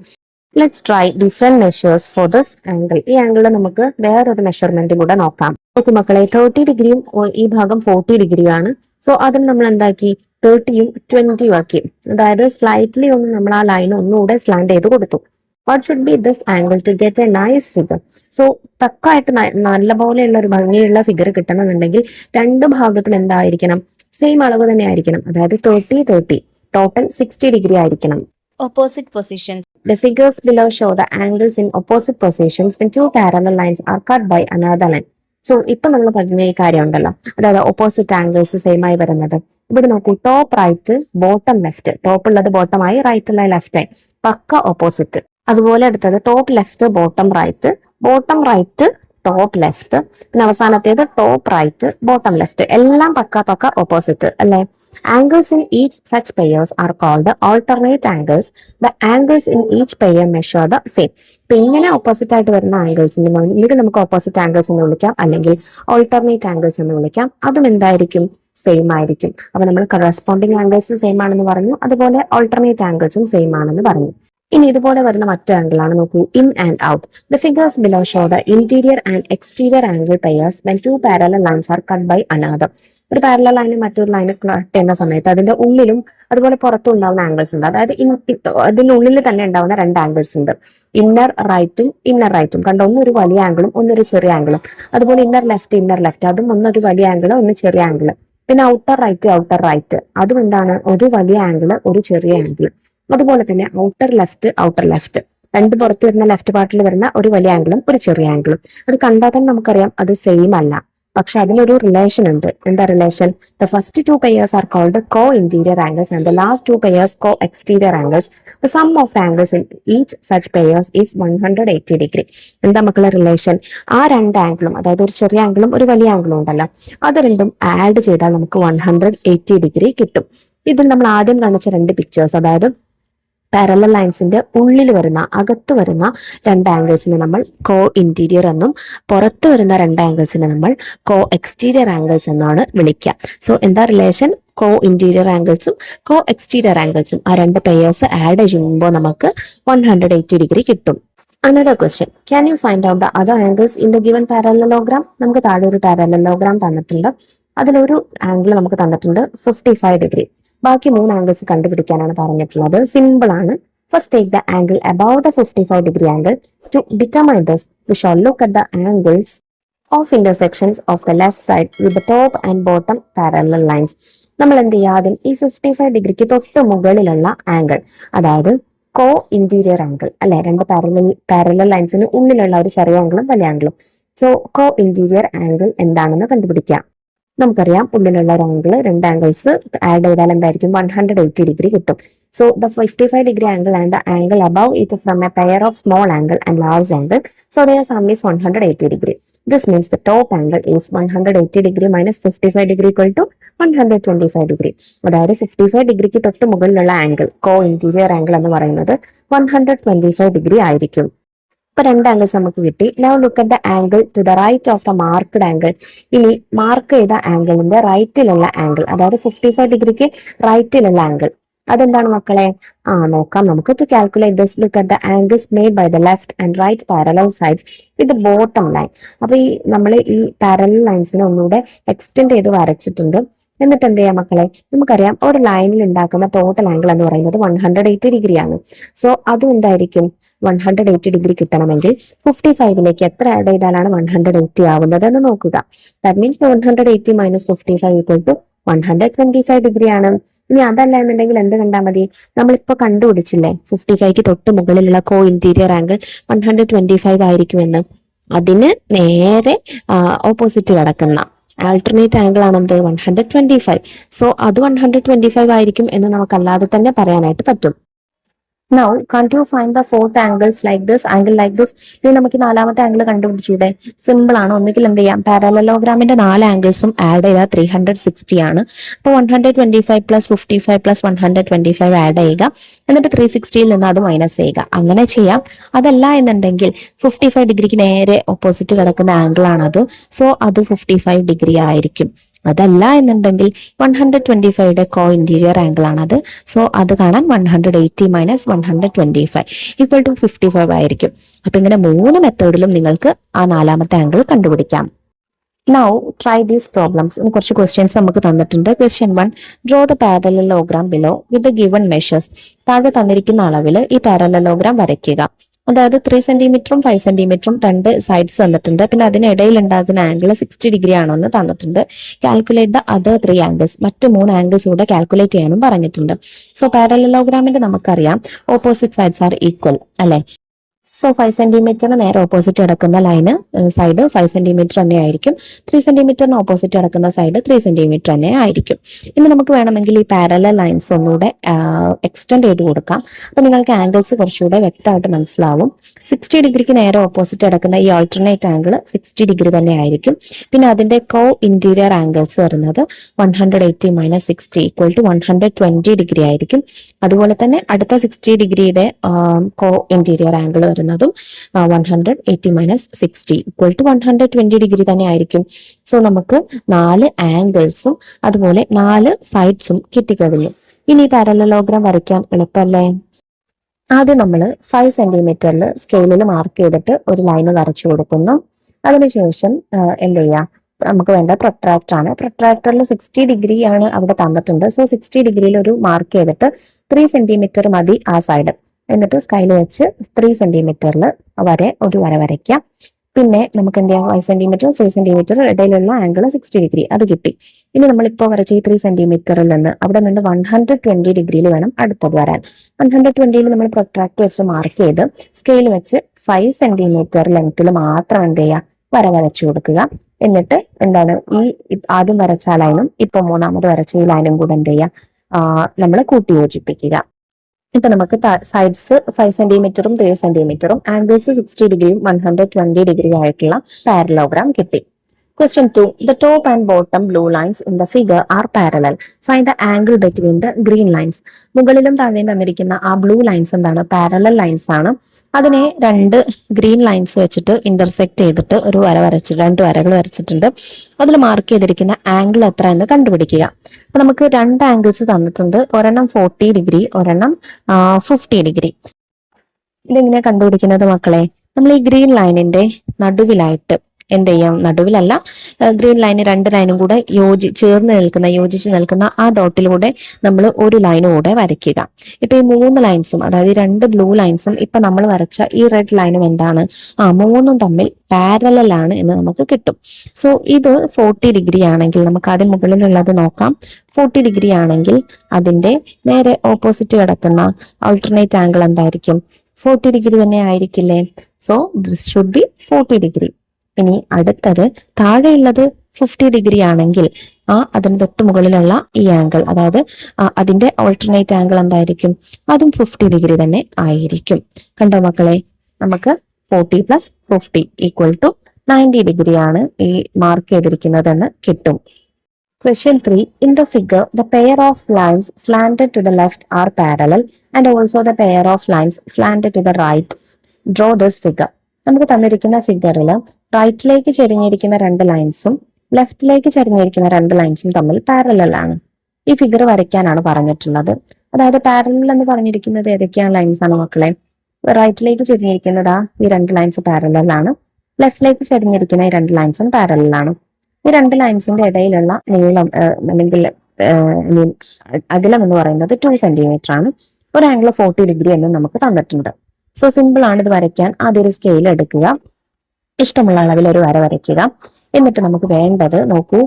Let's try different measures for this angle. ഈ ആംഗിളിൽ നമുക്ക് വേറൊരു മെഷർമെന്റ് കൂടെ നോക്കാം. നോക്കൂ മക്കളെ, 30 ഡിഗ്രിയും ഈ ഭാഗം 40 ഡിഗ്രിയാണ്. സോ അതിൽ നമ്മൾ എന്താക്കി, 30യും 20യും ആക്കി. അതായത് സ്ലൈറ്റ്ലി ഒന്ന് നമ്മൾ ആ ലൈൻ ഒന്നുകൂടെ സ്ലാൻഡ് ചെയ്ത് കൊടുത്തു. What should be this angle to get a nice figure? So തക്കായിട്ട് നല്ല പോലെയുള്ള ഒരു ഭംഗിയുള്ള ഫിഗർ കിട്ടണമെന്നുണ്ടെങ്കിൽ രണ്ട് ഭാഗത്തും എന്തായിരിക്കണം, സെയിം അളവ് തന്നെ ആയിരിക്കണം. അതായത് 30 ടോട്ടൽ 60 ഡിഗ്രി ആയിരിക്കണം. Opposite positions. The figures below show the angles in opposite positions when two parallel lines are cut by another line. So ഇപ്പൊ നമ്മൾ പറഞ്ഞ ഈ കാര്യം ഉണ്ടല്ലോ, അതായത് ഓപ്പോസിറ്റ് ആംഗിൾസ് സെയിം ആയി വരുന്നത്. ഇവിടെ നോക്കൂ, top right, bottom left. Top ഉള്ളത് ബോട്ടം ആയി, റൈറ്റ് ഉള്ള ലെഫ്റ്റ് ആയി, പക്ക ഓപ്പോസിറ്റ്. അതുപോലെ അടുത്തത് top left, bottom right, bottom right, top left, പിന്നെ അവസാനത്തേത് ടോപ്പ് റൈറ്റ്, ബോട്ടം ലെഫ്റ്റ്. എല്ലാം പക്ക ഓപ്പോസിറ്റ് അല്ലെ? Angles in each such pairs are called alternate angles. The angles in each pair measure the same. ഇപ്പൊ ഇങ്ങനെ opposite ആയിട്ട് വരുന്ന ആംഗിൾസിന് ഒന്നുകിൽ നമുക്ക് ഓപ്പോസിറ്റ് ആംഗിൾസ് എന്ന് വിളിക്കാം, അല്ലെങ്കിൽ ഓൾട്ടർനേറ്റ് ആംഗിൾസ് എന്ന് വിളിക്കാം. അതും എന്തായിരിക്കും, സെയിം ആയിരിക്കും. അപ്പൊ നമ്മൾ കറസ്പോണ്ടിങ് ആംഗിൾസ് സെയിം ആണെന്ന് പറഞ്ഞു, അതുപോലെ ഓൾട്ടർനേറ്റ് ആംഗിൾസും സെയിം ആണെന്ന് പറഞ്ഞു. ഇനി ഇതുപോലെ വരുന്ന മറ്റു ആംഗിൾ ആണ്, നോക്കൂ, in and out. The figures below show the interior and exterior angle pairs when two parallel lines are cut by another. ഒരു പാരലൽ ലൈന് മറ്റൊരു ലൈന് കട്ട് ചെയ്യുന്ന സമയത്ത് അതിന്റെ ഉള്ളിലും അതുപോലെ പുറത്തും ഉണ്ടാവുന്ന ആംഗിൾസ് ഉണ്ട്. അതായത് അതിന്റെ ഉള്ളിൽ തന്നെ ഉണ്ടാവുന്ന രണ്ട് ആംഗിൾസ് ഉണ്ട്, ഇന്നർ റൈറ്റും ഇന്നർ റൈറ്റും. കണ്ടോ, ഒന്നൊരു വലിയ ആംഗിളും ഒന്നൊരു ചെറിയ ആംഗിളും. അതുപോലെ ഇന്നർ ലെഫ്റ്റ്, അതും ഒന്നൊരു വലിയ ആംഗിള് ഒന്ന് ചെറിയ ആംഗിള്. പിന്നെ ഔട്ടർ റൈറ്റ്, അതും എന്താണ്, ഒരു വലിയ ആംഗിള് ഒരു ചെറിയ ആംഗിള്. അതുപോലെ തന്നെ ഔട്ടർ ലെഫ്റ്റ്, രണ്ട് പുറത്ത് വരുന്ന ലെഫ്റ്റ് പാർട്ടിൽ വരുന്ന ഒരു വലിയ ആംഗിളും ഒരു ചെറിയ ആംഗിളും. അത് കണ്ടാൽ തന്നെ നമുക്കറിയാം അത് സെയിം അല്ല. പക്ഷെ അതിനൊരു റിലേഷൻ ഉണ്ട്. എന്താ relation? The first two pairs are called co interior angles and the last two pairs co exterior angles. The sum of angles in each such pairs is 180 degree. എന്താ മക്കളെ റിലേഷൻ? ആ രണ്ട് ആംഗിളും, അതായത് ഒരു ചെറിയ ആംഗിളും ഒരു വലിയ ആംഗിളും ഉണ്ടല്ലോ, അത് രണ്ടും ആഡ് ചെയ്താൽ നമുക്ക് 180 ഡിഗ്രി കിട്ടും. ഇതിൽ നമ്മൾ ആദ്യം കാണിച്ച രണ്ട് പിക്ചേഴ്സ്, അതായത് പാരലൽ ലൈൻസിന്റെ ഉള്ളിൽ വരുന്ന അകത്ത് വരുന്ന രണ്ട് ആംഗിൾസിനെ നമ്മൾ കോ ഇന്റീരിയർ എന്നും പുറത്ത് വരുന്ന രണ്ട് ആംഗിൾസിനെ നമ്മൾ കോ എക്സ്റ്റീരിയർ ആംഗിൾസ് എന്നാണ് വിളിക്കുക. സോ എന്താ റിലേഷൻ? കോ ഇന്റീരിയർ ആംഗിൾസും കോ എക്സ്റ്റീരിയർ ആംഗിൾസും ആ രണ്ട് പെയേഴ്സ് ആഡ് ചെയ്യുമ്പോൾ നമുക്ക് 180 ഡിഗ്രി കിട്ടും. Another question, can you find out the other angles in the given parallelogram? നമുക്ക് താഴെ ഒരു പാരലലോഗ്രാം തന്നിട്ടുണ്ട്. അതിലൊരു ആംഗിൾ നമുക്ക് തന്നിട്ടുണ്ട് 55 ഡിഗ്രി. ബാക്കി 3 ആംഗിൾസ് കണ്ടുപിടിക്കാനാണ് പറഞ്ഞിട്ടുള്ളത്. സിമ്പിൾ ആണ്. First take the angle above the 55 degree angle. To determine this we shall look at the angles of intersections of the left side with the top and bottom parallel lines. നമ്മൾ എന്ത് ചെയ്യുക? ആദ്യം ഈ 55 ഡിഗ്രിക്ക് തൊട്ട് മുകളിലുള്ള angle, അതായത് കോ interior angle അല്ലെ, രണ്ട് പാരലൽ ലൈൻസിന് ഉള്ളിലുള്ള ഒരു ചെറിയ ആംഗിളും വലിയ ആംഗിളും. സോ കോ ഇന്റീരിയർ ആംഗിൾ എന്താണെന്ന് കണ്ടുപിടിക്കാം. നമുക്കറിയാം ഉള്ളിലുള്ള ഒരു ആംഗിൾ, രണ്ട് ആംഗിൾസ് ആഡ് ചെയ്താൽ എന്തായിരിക്കും? 180 ഡിഗ്രി കിട്ടും. So the 55 degree angle and the angle above it from A pair of small angle and large angle. So their sum is 180 degree. This means the top angle is 180 degree minus 55 degree equal to 125 degree. അതായത് 55 ഡിഗ്രിക്ക് തൊട്ട് മുകളിലുള്ള angle, കോ interior angle എന്ന് പറയുന്നത് 125 degree ആയിരിക്കും. ഇപ്പൊ രണ്ട് angles നമുക്ക് കിട്ടി. Now look at the angle to the right of the marked angle. ഇനി മാർക്ക് ചെയ്ത ആംഗിളിന്റെ റൈറ്റിലുള്ള ആംഗിൾ, അതായത് 55 ഡിഗ്രിക്ക് റൈറ്റിലുള്ള ആംഗിൾ, അതെന്താണ് മക്കളെ? നോക്കാം നമുക്ക്. To calculate this, look at the angles made by the left and right parallel sides with the bottom line. അപ്പൊ നമ്മൾ ഈ പാരലൽ ലൈൻസിനെ ഒന്നുകൂടെ എക്സ്റ്റെൻഡ് ചെയ്ത് വരച്ചിട്ടുണ്ട്. എന്നിട്ട് എന്ത് ചെയ്യാം മക്കളെ? നമുക്കറിയാം ഒരു ലൈനിൽ ഉണ്ടാക്കുന്ന ടോട്ടൽ ആംഗിൾ എന്ന് പറയുന്നത് 180 ഡിഗ്രിയാണ്. സോ അതും എന്തായിരിക്കും? 180 ഡിഗ്രി കിട്ടണമെങ്കിൽ 55ലേക്ക് എത്ര ആഡ് ചെയ്താലാണ് 180 ആവുന്നത് എന്ന് നോക്കുക. That means 180 minus 55 equal to 125 degree ആണ്. ഇനി അതല്ല എന്നുണ്ടെങ്കിൽ എന്ത് കണ്ടാൽ മതി? നമ്മളിപ്പോ കണ്ടുപിടിച്ചില്ലേ 55ക്ക് തൊട്ട് മുകളിലുള്ള കോ ഇന്റീരിയർ ആംഗിൾ 125 ആയിരിക്കുമെന്ന്. അതിന് നേരെ ഓപ്പോസിറ്റ് കിടക്കുന്ന ആൾട്ടർനേറ്റ് ആംഗിൾ ആണെന്ത്? 125. സോ അത് 125 ആയിരിക്കും എന്ന് നമുക്കല്ലാതെ തന്നെ പറയാനായിട്ട് പറ്റും. Now, can't you find the fourth angles like this, angle like this? ഇനി നമുക്ക് നാലാമത്തെ ആംഗിൾ കണ്ടുപിടിച്ചൂടെ? സിമ്പിൾ ആണ്. ഒന്നുകിൽ എന്ത് ചെയ്യാം? പാരലലോഗ്രാമിന്റെ 4 ആംഗിൾസും ആഡ് ചെയ്താൽ 360 ആണ്. അപ്പോൾ 125 പ്ലസ് 55 പ്ലസ് 125 ആഡ് ചെയ്യുക. എന്നിട്ട് 360യിൽ നിന്ന് അത് മൈനസ് ചെയ്യുക. അങ്ങനെ ചെയ്യാം. അതല്ല എന്നുണ്ടെങ്കിൽ 55 ഡിഗ്രിക്ക് നേരെ ഓപ്പോസിറ്റ് കിടക്കുന്ന ആംഗിൾ ആണത്. സോ അത് 55 ഡിഗ്രി ആയിരിക്കും. അതല്ല എന്നുണ്ടെങ്കിൽ 125യുടെ കോ ഇന്റീരിയർ ആംഗിൾ ആണത്. സോ അത് കാണാൻ 180 മൈനസ് 125 ഈക്വൽ ടു 55 ആയിരിക്കും. അപ്പൊ ഇങ്ങനെ 3 മെത്തേഡിലും നിങ്ങൾക്ക് ആ നാലാമത്തെ ആംഗിൾ കണ്ടുപിടിക്കാം. Now try these problems. കുറച്ച് ക്വസ്റ്റ്യൻസ് നമുക്ക് തന്നിട്ടുണ്ട്. Question 1, draw the parallelogram below with given measures. താഴെ തന്നിരിക്കുന്ന അളവിൽ ഈ പാരലലോഗ്രാം വരയ്ക്കുക. അതായത് 3 സെന്റിമീറ്ററും 5 സെന്റിമീറ്ററും രണ്ട് സൈഡ്സ് തന്നിട്ടുണ്ട്. പിന്നെ അതിനിടയിൽ ഉണ്ടാകുന്ന ആംഗിൾ 60 ഡിഗ്രി ആണെന്ന് തന്നിട്ടുണ്ട്. Calculate the other 3 angles. മറ്റ് 3 ആംഗിൾസ് കൂടെ കാൽക്കുലേറ്റ് ചെയ്യാനും പറഞ്ഞിട്ടുണ്ട്. സോ പാരലലോഗ്രാമിന്റെ നമുക്കറിയാം ഓപ്പോസിറ്റ് സൈഡ്സ് ആർ ഈക്വൽ അല്ലെ. സോ 5 സെന്റിമീറ്ററിന് നേരെ ഓപ്പോസിറ്റ് കിടക്കുന്ന ലൈന് സൈഡ് 5 സെന്റിമീറ്റർ തന്നെ ആയിരിക്കും. 3 സെന്റിമീറ്ററിന് ഓപ്പോസിറ്റ് കിടക്കുന്ന സൈഡ് 3 സെന്റിമീറ്റർ തന്നെ ആയിരിക്കും. ഇനി നമുക്ക് വേണമെങ്കിൽ ഈ പാരലൽ ലൈൻസ് ഒന്നുകൂടെ എക്സ്റ്റെൻഡ് ചെയ്ത് കൊടുക്കാം. അപ്പൊ നിങ്ങൾക്ക് ആംഗിൾസ് കുറച്ചുകൂടെ വ്യക്തമായിട്ട് മനസ്സിലാവും. 60 ഡിഗ്രിക്ക് നേരെ ഓപ്പോസിറ്റ് കിടക്കുന്ന ഈ ഓൾട്ടർനേറ്റ് ആംഗിൾ 60 ഡിഗ്രി തന്നെ ആയിരിക്കും. പിന്നെ അതിന്റെ കോ ഇന്റീരിയർ ആംഗിൾസ് വരുന്നത് 180 മൈനസ് 60 ഈക്വൽ ടു 120 ഡിഗ്രി ആയിരിക്കും. അതുപോലെ തന്നെ അടുത്ത 60 ഡിഗ്രിയുടെ കോ ഇന്റീരിയർ ആംഗിൾ വരുന്നതും 180 മൈനസ് 60 ഈക്വൽ ടു 120 ഡിഗ്രി തന്നെ ആയിരിക്കും. സോ നമുക്ക് 4 ആംഗിൾസും അതുപോലെ 4 സൈഡ്സും കിട്ടിക്കഴിഞ്ഞു. ഇനി പാരലലോഗ്രാം വരയ്ക്കാൻ എളുപ്പമല്ലേ? ആദ്യം നമ്മൾ 5 സെന്റിമീറ്ററിൽ സ്കെയിലിൽ മാർക്ക് ചെയ്തിട്ട് ഒരു ലൈന് വരച്ചു കൊടുക്കുന്നു. അതിനുശേഷം എന്ത് ചെയ്യാം? നമുക്ക് വേണ്ട പ്രൊട്രാക്ടർ ആണ്. പ്രൊട്രാക്ടറിൽ 60 ഡിഗ്രി ആണ് അവിടെ തന്നിട്ടുണ്ട്. സോ 60 ഡിഗ്രിയിൽ ഒരു മാർക്ക് ചെയ്തിട്ട് 3 സെന്റിമീറ്റർ മതി ആ സൈഡ്. എന്നിട്ട് സ്കെയിൽ വെച്ച് 3 സെന്റിമീറ്ററിൽ വരെ ഒരു വര വരയ്ക്കാം. പിന്നെ നമുക്ക് എന്ത് ചെയ്യാം? 5 സെന്റിമീറ്റർ 3 സെന്റിമീറ്റർ ഇടയിലുള്ള ആംഗിൾ 60 ഡിഗ്രി അത് കിട്ടി. ഇനി നമ്മളിപ്പോൾ വരച്ച ഈ 3 സെന്റിമീറ്ററിൽ നിന്ന് അവിടെ നിന്ന് 120 ഡിഗ്രിയിൽ വേണം അടുത്തത് വരാൻ. 120യിൽ നമ്മൾ പ്രൊട്രാക്ടർ വെച്ച് മാർക്ക് ചെയ്ത് സ്കെയിൽ വെച്ച് 5 സെന്റിമീറ്റർ ലെങ്ത്തിൽ മാത്രം എന്ത് ചെയ്യുക? വര വരച്ചു കൊടുക്കുക. എന്നിട്ട് എന്താണ് ഈ ആദ്യം വരച്ച ലൈനും ഇപ്പൊ മൂന്നാമത് വരച്ച ഈ ലൈനും കൂടെ എന്ത് ചെയ്യുക? നമ്മൾ കൂട്ടി യോജിപ്പിക്കുക. ഇപ്പൊ നമുക്ക് സൈഡ്സ് 5 സെന്റിമീറ്ററും 3 സെന്റിമീറ്ററും ആംഗിൾസ് 60 ഡിഗ്രിയും 120 ഡിഗ്രി ആയിട്ടുള്ള പാരലോഗ്രാം കിട്ടി. Question 2. The top and bottom blue lines in the figure are parallel. Find the angle between the green lines. മുകളിലും താഴെയും തന്നിരിക്കുന്ന ആ ബ്ലൂ ലൈൻസ് എന്താണ്? പാരലൽ ലൈൻസ് ആണ്. അതിനെ രണ്ട് ഗ്രീൻ ലൈൻസ് വെച്ചിട്ട് ഇന്റർസെക്ട് ചെയ്തിട്ട് ഒരു വര വരച്ചിട്ട് രണ്ട് വരകൾ വരച്ചിട്ടുണ്ട്. അതിൽ മാർക്ക് ചെയ്തിരിക്കുന്ന ആംഗിൾ എത്ര എന്ന് കണ്ടുപിടിക്കുക. അപ്പൊ നമുക്ക് രണ്ട് ആംഗിൾസ് തന്നിട്ടുണ്ട്. ഒരെണ്ണം 40 ഡിഗ്രി, ഒരെണ്ണം 50 ഡിഗ്രി. ഇതെങ്ങനെയാ കണ്ടുപിടിക്കുന്നത് മക്കളെ? നമ്മൾ ഈ ഗ്രീൻ ലൈനിന്റെ നടുവിലായിട്ട് എന്ത് ചെയ്യാം? നടുവിലല്ല, ഗ്രീൻ ലൈന് രണ്ട് ലൈനും കൂടെ യോജിച്ച് നിൽക്കുന്ന ആ ഡോട്ടിലൂടെ നമ്മൾ ഒരു ലൈനും കൂടെ വരയ്ക്കുക. ഇപ്പൊ ഈ മൂന്ന് ലൈൻസും, അതായത് രണ്ട് ബ്ലൂ ലൈൻസും ഇപ്പൊ നമ്മൾ വരച്ച ഈ റെഡ് ലൈനും എന്താണ്? മൂന്നും തമ്മിൽ പാരലൽ ആണ് എന്ന് നമുക്ക് കിട്ടും. സോ ഇത് 40 ഡിഗ്രി ആണെങ്കിൽ നമുക്ക് ആദ്യം മുകളിലുള്ളത് നോക്കാം. 40 ഡിഗ്രി ആണെങ്കിൽ അതിന്റെ നേരെ ഓപ്പോസിറ്റ് കിടക്കുന്ന ആൾട്ടർനേറ്റ് ആംഗിൾ എന്തായിരിക്കും? 40 ഡിഗ്രി തന്നെ ആയിരിക്കില്ലേ? So this should be 40 degree. ഇനി അടുത്തത് താഴെയുള്ളത് 50 ഡിഗ്രി ആണെങ്കിൽ അതിന് തൊട്ട് മുകളിലുള്ള ഈ ആംഗിൾ, അതായത് അതിന്റെ ഓൾട്ടർനേറ്റ് ആംഗിൾ എന്തായിരിക്കും? അതും 50 ഡിഗ്രി തന്നെ ആയിരിക്കും. കണ്ടോ മക്കളെ? നമുക്ക് 40 + 50 = 90 ഡിഗ്രി ആണ് ഈ മാർക്ക് ചെയ്തിരിക്കുന്നതെന്ന് കിട്ടും. Question 3. In the figure, the pair of lines slanted to the left are parallel and also the pair of lines slanted to the right. Draw this figure. നമുക്ക് തന്നിരിക്കുന്ന ഫിഗറിൽ റൈറ്റിലേക്ക് ചെരിഞ്ഞിരിക്കുന്ന രണ്ട് ലൈൻസും ലെഫ്റ്റിലേക്ക് ചെരിഞ്ഞിരിക്കുന്ന രണ്ട് ലൈൻസും തമ്മിൽ പാരലൽ ആണ്. ഈ ഫിഗർ വരയ്ക്കാനാണ് പറഞ്ഞിട്ടുള്ളത്. അതായത് പാരലൽ എന്ന് പറഞ്ഞിരിക്കുന്നത് ഏതൊക്കെയാണ് ലൈൻസ് ആണ് മക്കളെ? റൈറ്റിലേക്ക് ചെരിഞ്ഞിരിക്കുന്നത് ഈ രണ്ട് ലൈൻസ് പാരലൽ ആണ്. ലെഫ്റ്റിലേക്ക് ചെരിഞ്ഞിരിക്കുന്ന ഈ രണ്ട് ലൈൻസും പാരലൽ ആണ്. ഈ രണ്ട് ലൈൻസിന്റെ ഇടയിലുള്ള നീളം അല്ലെങ്കിൽ അകലം എന്ന് പറയുന്നത് 2 സെന്റിമീറ്റർ ആണ്. ഒരു ആംഗിൾ 40 ഡിഗ്രി എന്ന് നമുക്ക് തന്നിട്ടുണ്ട്. സോ സിമ്പിൾ ആണ് ഇത് വരയ്ക്കാൻ. ആദ്യം ഒരു സ്കെയിൽ എടുക്കുക, ഇഷ്ടമുള്ള അളവിൽ ഒരു വര വരയ്ക്കുക. എന്നിട്ട് നമുക്ക് വേണ്ടത് നോക്കൂ,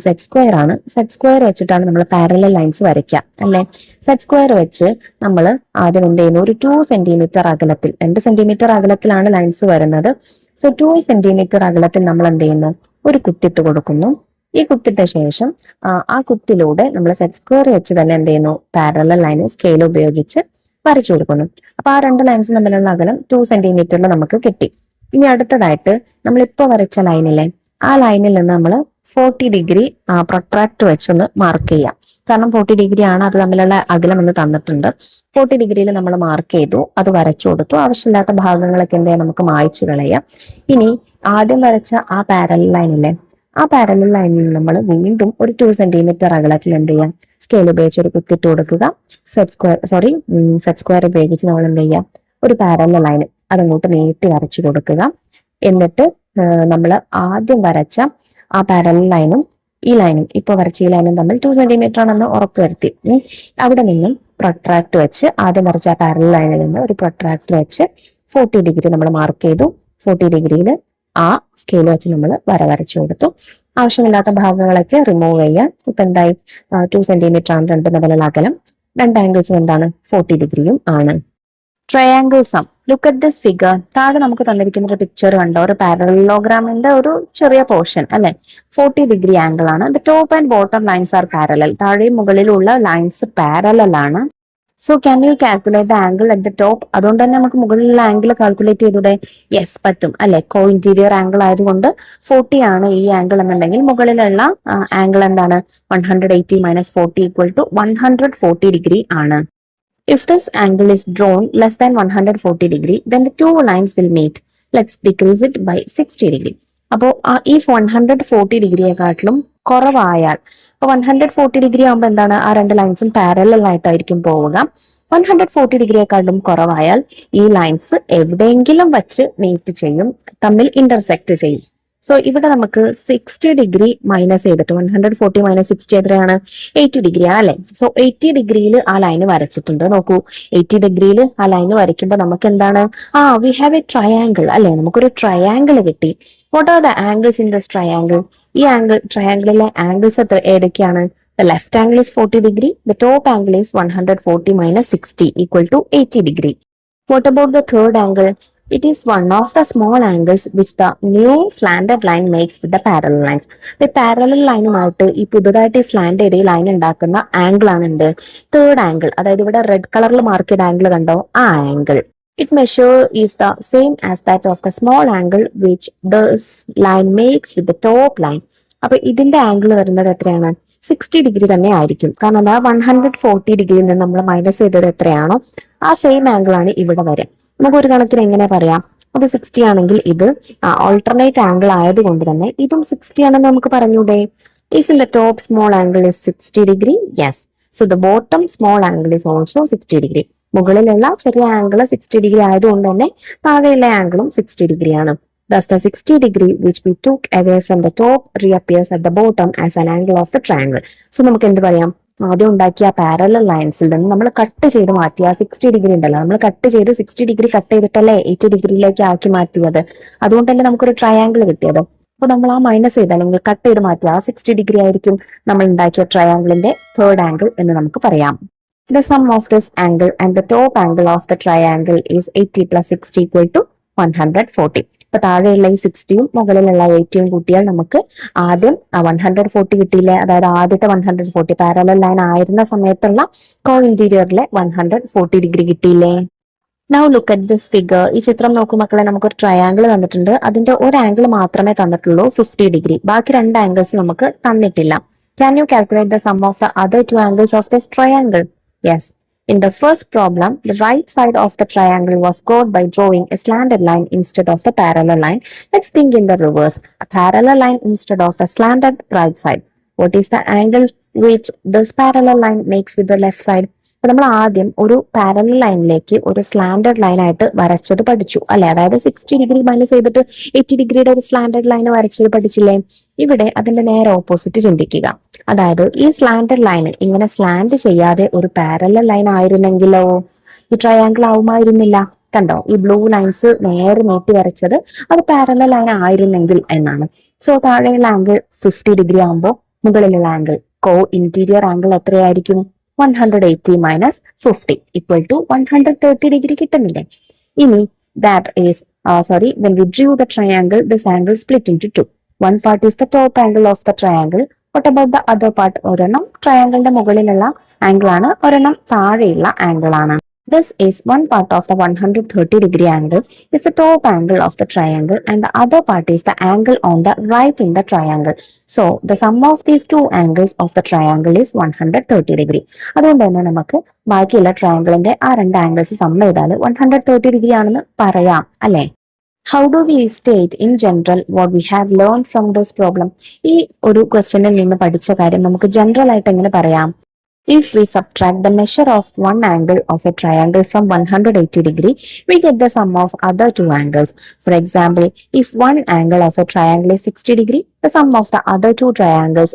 സെറ്റ് സ്ക്വയർ ആണ്. സെറ്റ് സ്ക്വയർ വെച്ചിട്ടാണ് നമ്മൾ പാരലൽ ലൈൻസ് വരയ്ക്കുക അല്ലെ? സെറ്റ് സ്ക്വയർ വെച്ച് നമ്മൾ ആദ്യം എന്ത് ചെയ്യുന്നു? ഒരു 2 സെന്റിമീറ്റർ അകലത്തിൽ, 2 സെന്റിമീറ്റർ അകലത്തിലാണ് ലൈൻസ് വരുന്നത്. സോ 2 സെന്റിമീറ്റർ അകലത്തിൽ നമ്മൾ എന്ത് ചെയ്യുന്നു? ഒരു കുത്തിട്ട് കൊടുക്കുന്നു. ഈ കുത്തിട്ട ശേഷം ആ കുത്തിലൂടെ നമ്മൾ സെറ്റ് സ്ക്വയർ വെച്ച് തന്നെ എന്ത് ചെയ്യുന്നു? പാരലൽ ലൈന് സ്കെയിൽ ഉപയോഗിച്ച് വരച്ചു കൊടുക്കുന്നു. അപ്പൊ ആ രണ്ട് ലൈൻസ് തമ്മിലുള്ള അകലം 2 സെന്റിമീറ്ററിൽ നമുക്ക് കിട്ടി. ഇനി അടുത്തതായിട്ട് നമ്മൾ ഇപ്പൊ വരച്ച ലൈനിലെ ആ ലൈനിൽ നിന്ന് നമ്മൾ 40 ഡിഗ്രി പ്രൊട്രാക്ട് വെച്ചൊന്ന് മാർക്ക് ചെയ്യാം. കാരണം 40 ഡിഗ്രി ആണ് അത് തമ്മിലുള്ള അകലം എന്ന് തന്നിട്ടുണ്ട്. 40 ഡിഗ്രിയിൽ നമ്മൾ മാർക്ക് ചെയ്തു, അത് വരച്ചു കൊടുത്തു. ആവശ്യമില്ലാത്ത ഭാഗങ്ങളൊക്കെ എന്ത് ചെയ്യാം? നമുക്ക് മായ്ച്ചു കളയാം. ഇനി ആദ്യം വരച്ച ആ പാരലൽ ലൈനിലെ ആ പാരലൽ ലൈനിൽ നമ്മൾ വീണ്ടും ഒരു 2 സെന്റിമീറ്റർ അകലത്തിൽ എന്ത് ചെയ്യാം? സ്കെയിൽ ഉപയോഗിച്ച് ഒരു കുത്തിട്ട് കൊടുക്കുക. സെറ്റ് സ്ക്വയർ ഉപയോഗിച്ച് നമ്മൾ എന്ത് ചെയ്യാം? ഒരു പാരലൽ ലൈന് അതങ്ങോട്ട് നീട്ടി വരച്ചു കൊടുക്കുക. എന്നിട്ട് നമ്മൾ ആദ്യം വരച്ച ആ പാരലൽ ലൈനും ഈ ലൈനും ഇപ്പൊ വരച്ച ഈ ലൈനും തമ്മിൽ 2 സെന്റിമീറ്റർ ആണെന്ന് ഉറപ്പുവരുത്തി അവിടെ നിന്നും പ്രൊട്രാക്ട് വെച്ച് ആദ്യം വരച്ച ആ പാരലൽ ലൈനിൽ നിന്ന് ഒരു പ്രൊട്രാക്ട് വെച്ച് 40 ഡിഗ്രി നമ്മൾ മാർക്ക് ചെയ്തു. 40 ഡിഗ്രിയിൽ ആ സ്കെയിൽ വെച്ച് നമ്മൾ വര വരച്ചു കൊടുത്തു. ആവശ്യമില്ലാത്ത ഭാഗങ്ങളൊക്കെ റിമൂവ് ചെയ്യാം. ഇപ്പൊ എന്തായി? 2 സെന്റിമീറ്റർ ആണ് രണ്ട് തമ്മിലുള്ള അകലം. രണ്ട് ആംഗിൾസും എന്താണ്? 40 ഡിഗ്രിയും ആണ്. Triangle sum. Look at this figure. താഴെ നമുക്ക് തന്നിരിക്കുന്ന ഒരു പിക്ചർ കണ്ടോ? ഒരു പാരലലോഗ്രാമിന്റെ ഒരു ചെറിയ പോർഷൻ അല്ലെ? 40 ഡിഗ്രി ആംഗിൾ ആണ്. The top and bottom lines are parallel. താഴെയും മുകളിലുള്ള ലൈൻസ് പാരലൽ ആണ്. So can you calculate the angle at the top? അതുകൊണ്ട് തന്നെ നമുക്ക് മുകളിലുള്ള ആംഗിൾ കാൽക്കുലേറ്റ് ചെയ്തൂടെ? യെസ്, പറ്റും അല്ലെ? കോ ഇന്റീരിയർ ആംഗിൾ ആയതുകൊണ്ട് 40 ആണ് ഈ ആംഗിൾ എന്നുണ്ടെങ്കിൽ മുകളിലുള്ള ആംഗിൾ എന്താണ്? 180 - 40 = 140 ഡിഗ്രി ആണ്. If this angle is drawn less than 140 degree, then the two lines will meet. Let's decrease it by 60 degree. അപ്പോൾ ഈ 140 ഡിഗ്രിയെക്കാട്ടിലും കുറവായാൽ, ഇപ്പൊ 140 ഡിഗ്രി ആകുമ്പോൾ എന്താണ്? ആ രണ്ട് ലൈൻസും പാരലൽ ആയിട്ടായിരിക്കും പോവുക. 140 ഡിഗ്രിയെക്കാളും കുറവായാൽ ഈ ലൈൻസ് എവിടെയെങ്കിലും വച്ച് മീറ്റ് ചെയ്യും, തമ്മിൽ ഇന്റർസെക്ട് ചെയ്യും. സോ ഇവിടെ നമുക്ക് 60 ഡിഗ്രി മൈനസ് ചെയ്തിട്ട് 140 - 60 എത്രയാണ്? 80 ഡിഗ്രി അല്ലെ? സോ 80 ഡിഗ്രിയിൽ ആ ലൈന് വരച്ചിട്ടുണ്ട്. നോക്കൂ, 80 ഡിഗ്രിയിൽ ആ ലൈന് വരയ്ക്കുമ്പോൾ നമുക്ക് എന്താണ്? വി ഹാവ് എ ട്രയാങ്കിൾ അല്ലെ? നമുക്കൊരു ട്രയാങ്കിൾ കിട്ടി. What are the angles in this triangle? ഈ ട്രയാങ്കിളിലെ ആംഗിൾസ് ഏതൊക്കെയാണ്? The left angle is 40 degree. The top angle is 140 - 60 = 80 degree. What about the third angle? It is one of the small angles which the new slanted line makes with the parallel lines. ഈ parallel ലൈനുമായിട്ട് ഈ പുതുതായിട്ട് slant ചെയ്ത ഈ line ഉണ്ടാക്കുന്ന angle ആണ് എന്ത്? Third angle. അതായത് ഇവിടെ റെഡ് കളറിൽ മാർക്ക് ചെയ്ത ആംഗിൾ കണ്ടോ? ആ angle. It measure is the same as that of the small angle which this line makes with the top line. അപ്പൊ ഇതിന്റെ ആംഗിൾ വരുന്നത് എത്രയാണ്? 60 ഡിഗ്രി തന്നെ ആയിരിക്കും. കാരണം എന്താ 140 ഡിഗ്രിയിൽ നിന്ന് നമ്മൾ മൈനസ് ചെയ്തത് എത്രയാണോ ആ സെയിം ആംഗിൾ ആണ് ഇവിടെ വരെ. നമുക്ക് ഒരു കണക്കിന് എങ്ങനെ പറയാം? അത് 60 ആണെങ്കിൽ ഇത് ഓൾട്ടർനേറ്റ് ആംഗിൾ ആയതുകൊണ്ട് തന്നെ ഇതും 60 ആണെന്ന് നമുക്ക് പറഞ്ഞൂടെ? Is in the top small angle is 60 degree? Yes. So the bottom small angle is also 60 degree. മുകളിലുള്ള ചെറിയ ആംഗിൾ 60 ഡിഗ്രി ആയതുകൊണ്ട് തന്നെ താഴെയുള്ള ആംഗിളും 60 ഡിഗ്രി ആണ്. Thus the 60 degree which we took away from the top reappears at the bottom as an angle of the triangle. So നമുക്ക് എന്ത് പറയാം? ആദ്യം ഉണ്ടാക്കിയ പാരലൽ ലൈൻസിൽ നിന്ന് നമ്മൾ കട്ട് ചെയ്ത് മാറ്റിയ 60 ഡിഗ്രി ഉണ്ടല്ലോ, നമ്മൾ കട്ട് ചെയ്ത് 60 ഡിഗ്രി കട്ട് ചെയ്തിട്ടല്ലേ 80 ഡിഗ്രിയിലേക്ക് ആക്കി മാറ്റിയത്. അതുകൊണ്ടല്ലേ നമുക്കൊരു ട്രയാങ്കിൾ കിട്ടിയത്. അപ്പൊ നമ്മൾ ആ മൈനസ് ചെയ്ത് അല്ലെങ്കിൽ കട്ട് ചെയ്ത് മാറ്റിയ ആ 60 ഡിഗ്രി ആയിരിക്കും നമ്മൾ ഉണ്ടാക്കിയ ട്രയാങ്കിളിന്റെ തേർഡ് ആംഗിൾ എന്ന് നമുക്ക് പറയാം. The sum of this angle and the top angle of the triangle is 80 plus 60 equal to 140. ഇപ്പൊ താഴെയുള്ള ഈ 60യും മുകളിലുള്ള 80യും കൂട്ടിയാൽ നമുക്ക് ആദ്യം 140 കിട്ടിയില്ലേ? അതായത് ആദ്യത്തെ 140 പാരലൽ ലൈൻ ആയിരുന്ന സമയത്തുള്ള കോ ഇന്റീരിയറിലെ 140 ഡിഗ്രി കിട്ടിയില്ലേ? Now look at this figure. ഈ ചിത്രം നോക്കൂ മക്കളെ, നമുക്കൊരു ട്രയാങ്കിൾ തന്നിട്ടുണ്ട്. അതിന്റെ ഒരു ആംഗിൾ മാത്രമേ തന്നിട്ടുള്ളൂ 50 ഡിഗ്രി. ബാക്കി രണ്ട് ആംഗിൾസ് നമുക്ക് തന്നിട്ടില്ല. Can you calculate the sum of the other two angles of this triangle? Yes. In the first problem, the right side of the triangle was scored by drawing a slanted line instead of the parallel line. Let's think in the reverse. A parallel line instead of the slanted right side. What is the angle which this parallel line makes with the left side? അപ്പൊ നമ്മൾ ആദ്യം ഒരു parallel ലൈനിലേക്ക് ഒരു സ്ലാൻഡേർഡ് line ആയിട്ട് വരച്ചത് പഠിച്ചു അല്ലെ? അതായത് 60 ഡിഗ്രി മൈനസ് ചെയ്തിട്ട് 80 ഡിഗ്രിയുടെ ഒരു സ്ലാൻഡേർഡ് ലൈൻ വരച്ചത് പഠിച്ചില്ലേ? ഇവിടെ അതിന്റെ നേരെ ഓപ്പോസിറ്റ് ചിന്തിക്കുക. അതായത് ഈ സ്ലാൻഡേർഡ് ലൈൻ ഇങ്ങനെ സ്ലാൻഡ് ചെയ്യാതെ ഒരു പാരലൽ ലൈൻ ആയിരുന്നെങ്കിലോ ഈ ട്രയാങ്കിൾ ആവുമായിരുന്നില്ല. കണ്ടോ, ഈ ബ്ലൂ ലൈൻസ് നേരെ നീട്ടി വരച്ചത് അത് പാരലൽ ലൈൻ ആയിരുന്നെങ്കിൽ എന്നാണ്. സോ താഴെയുള്ള ആംഗിൾ 50 ഡിഗ്രി ആകുമ്പോൾ മുകളിലുള്ള ആംഗിൾ കോ ഇന്റീരിയർ ആംഗിൾ എത്രയായിരിക്കും? 180 minus 50 equal to 130 degree കിട്ടുന്നില്ലേ? ഇനി that is when we drew the triangle, this angle split into two. One part is the top angle of the triangle. What about the other part? ഒരെണ്ണം ട്രയാങ്കിളിന്റെ മുകളിലുള്ള angle ആണ്, ഒരെണ്ണം താഴെയുള്ള angle ആണ്. This is one part of the 130 degree angle is the top angle of the triangle and the other part is the angle on the right in the triangle. So the sum of these two angles of the triangle is 130 degree. അതുകൊണ്ട് തന്നെ നമുക്ക് ബാക്കിയുള്ള ട്രയാങ്കിളിന്റെ ആ രണ്ട് angles some ചെയ്താൽ 130 degree ആണെന്ന് പറയാം അല്ലെ? How do we state in general what we have learned from this problem? ഈ ഒരു ക്വസ്റ്റ്യനിൽ നിന്ന് പഠിച്ച കാര്യം നമുക്ക് ജനറൽ ആയിട്ട് എങ്ങനെ പറയാം? If we subtract the measure of one angle of a triangle from 180 degree, we get the sum of other two angles. For example, if one angle of a triangle is 60 degree, the sum of the other two angles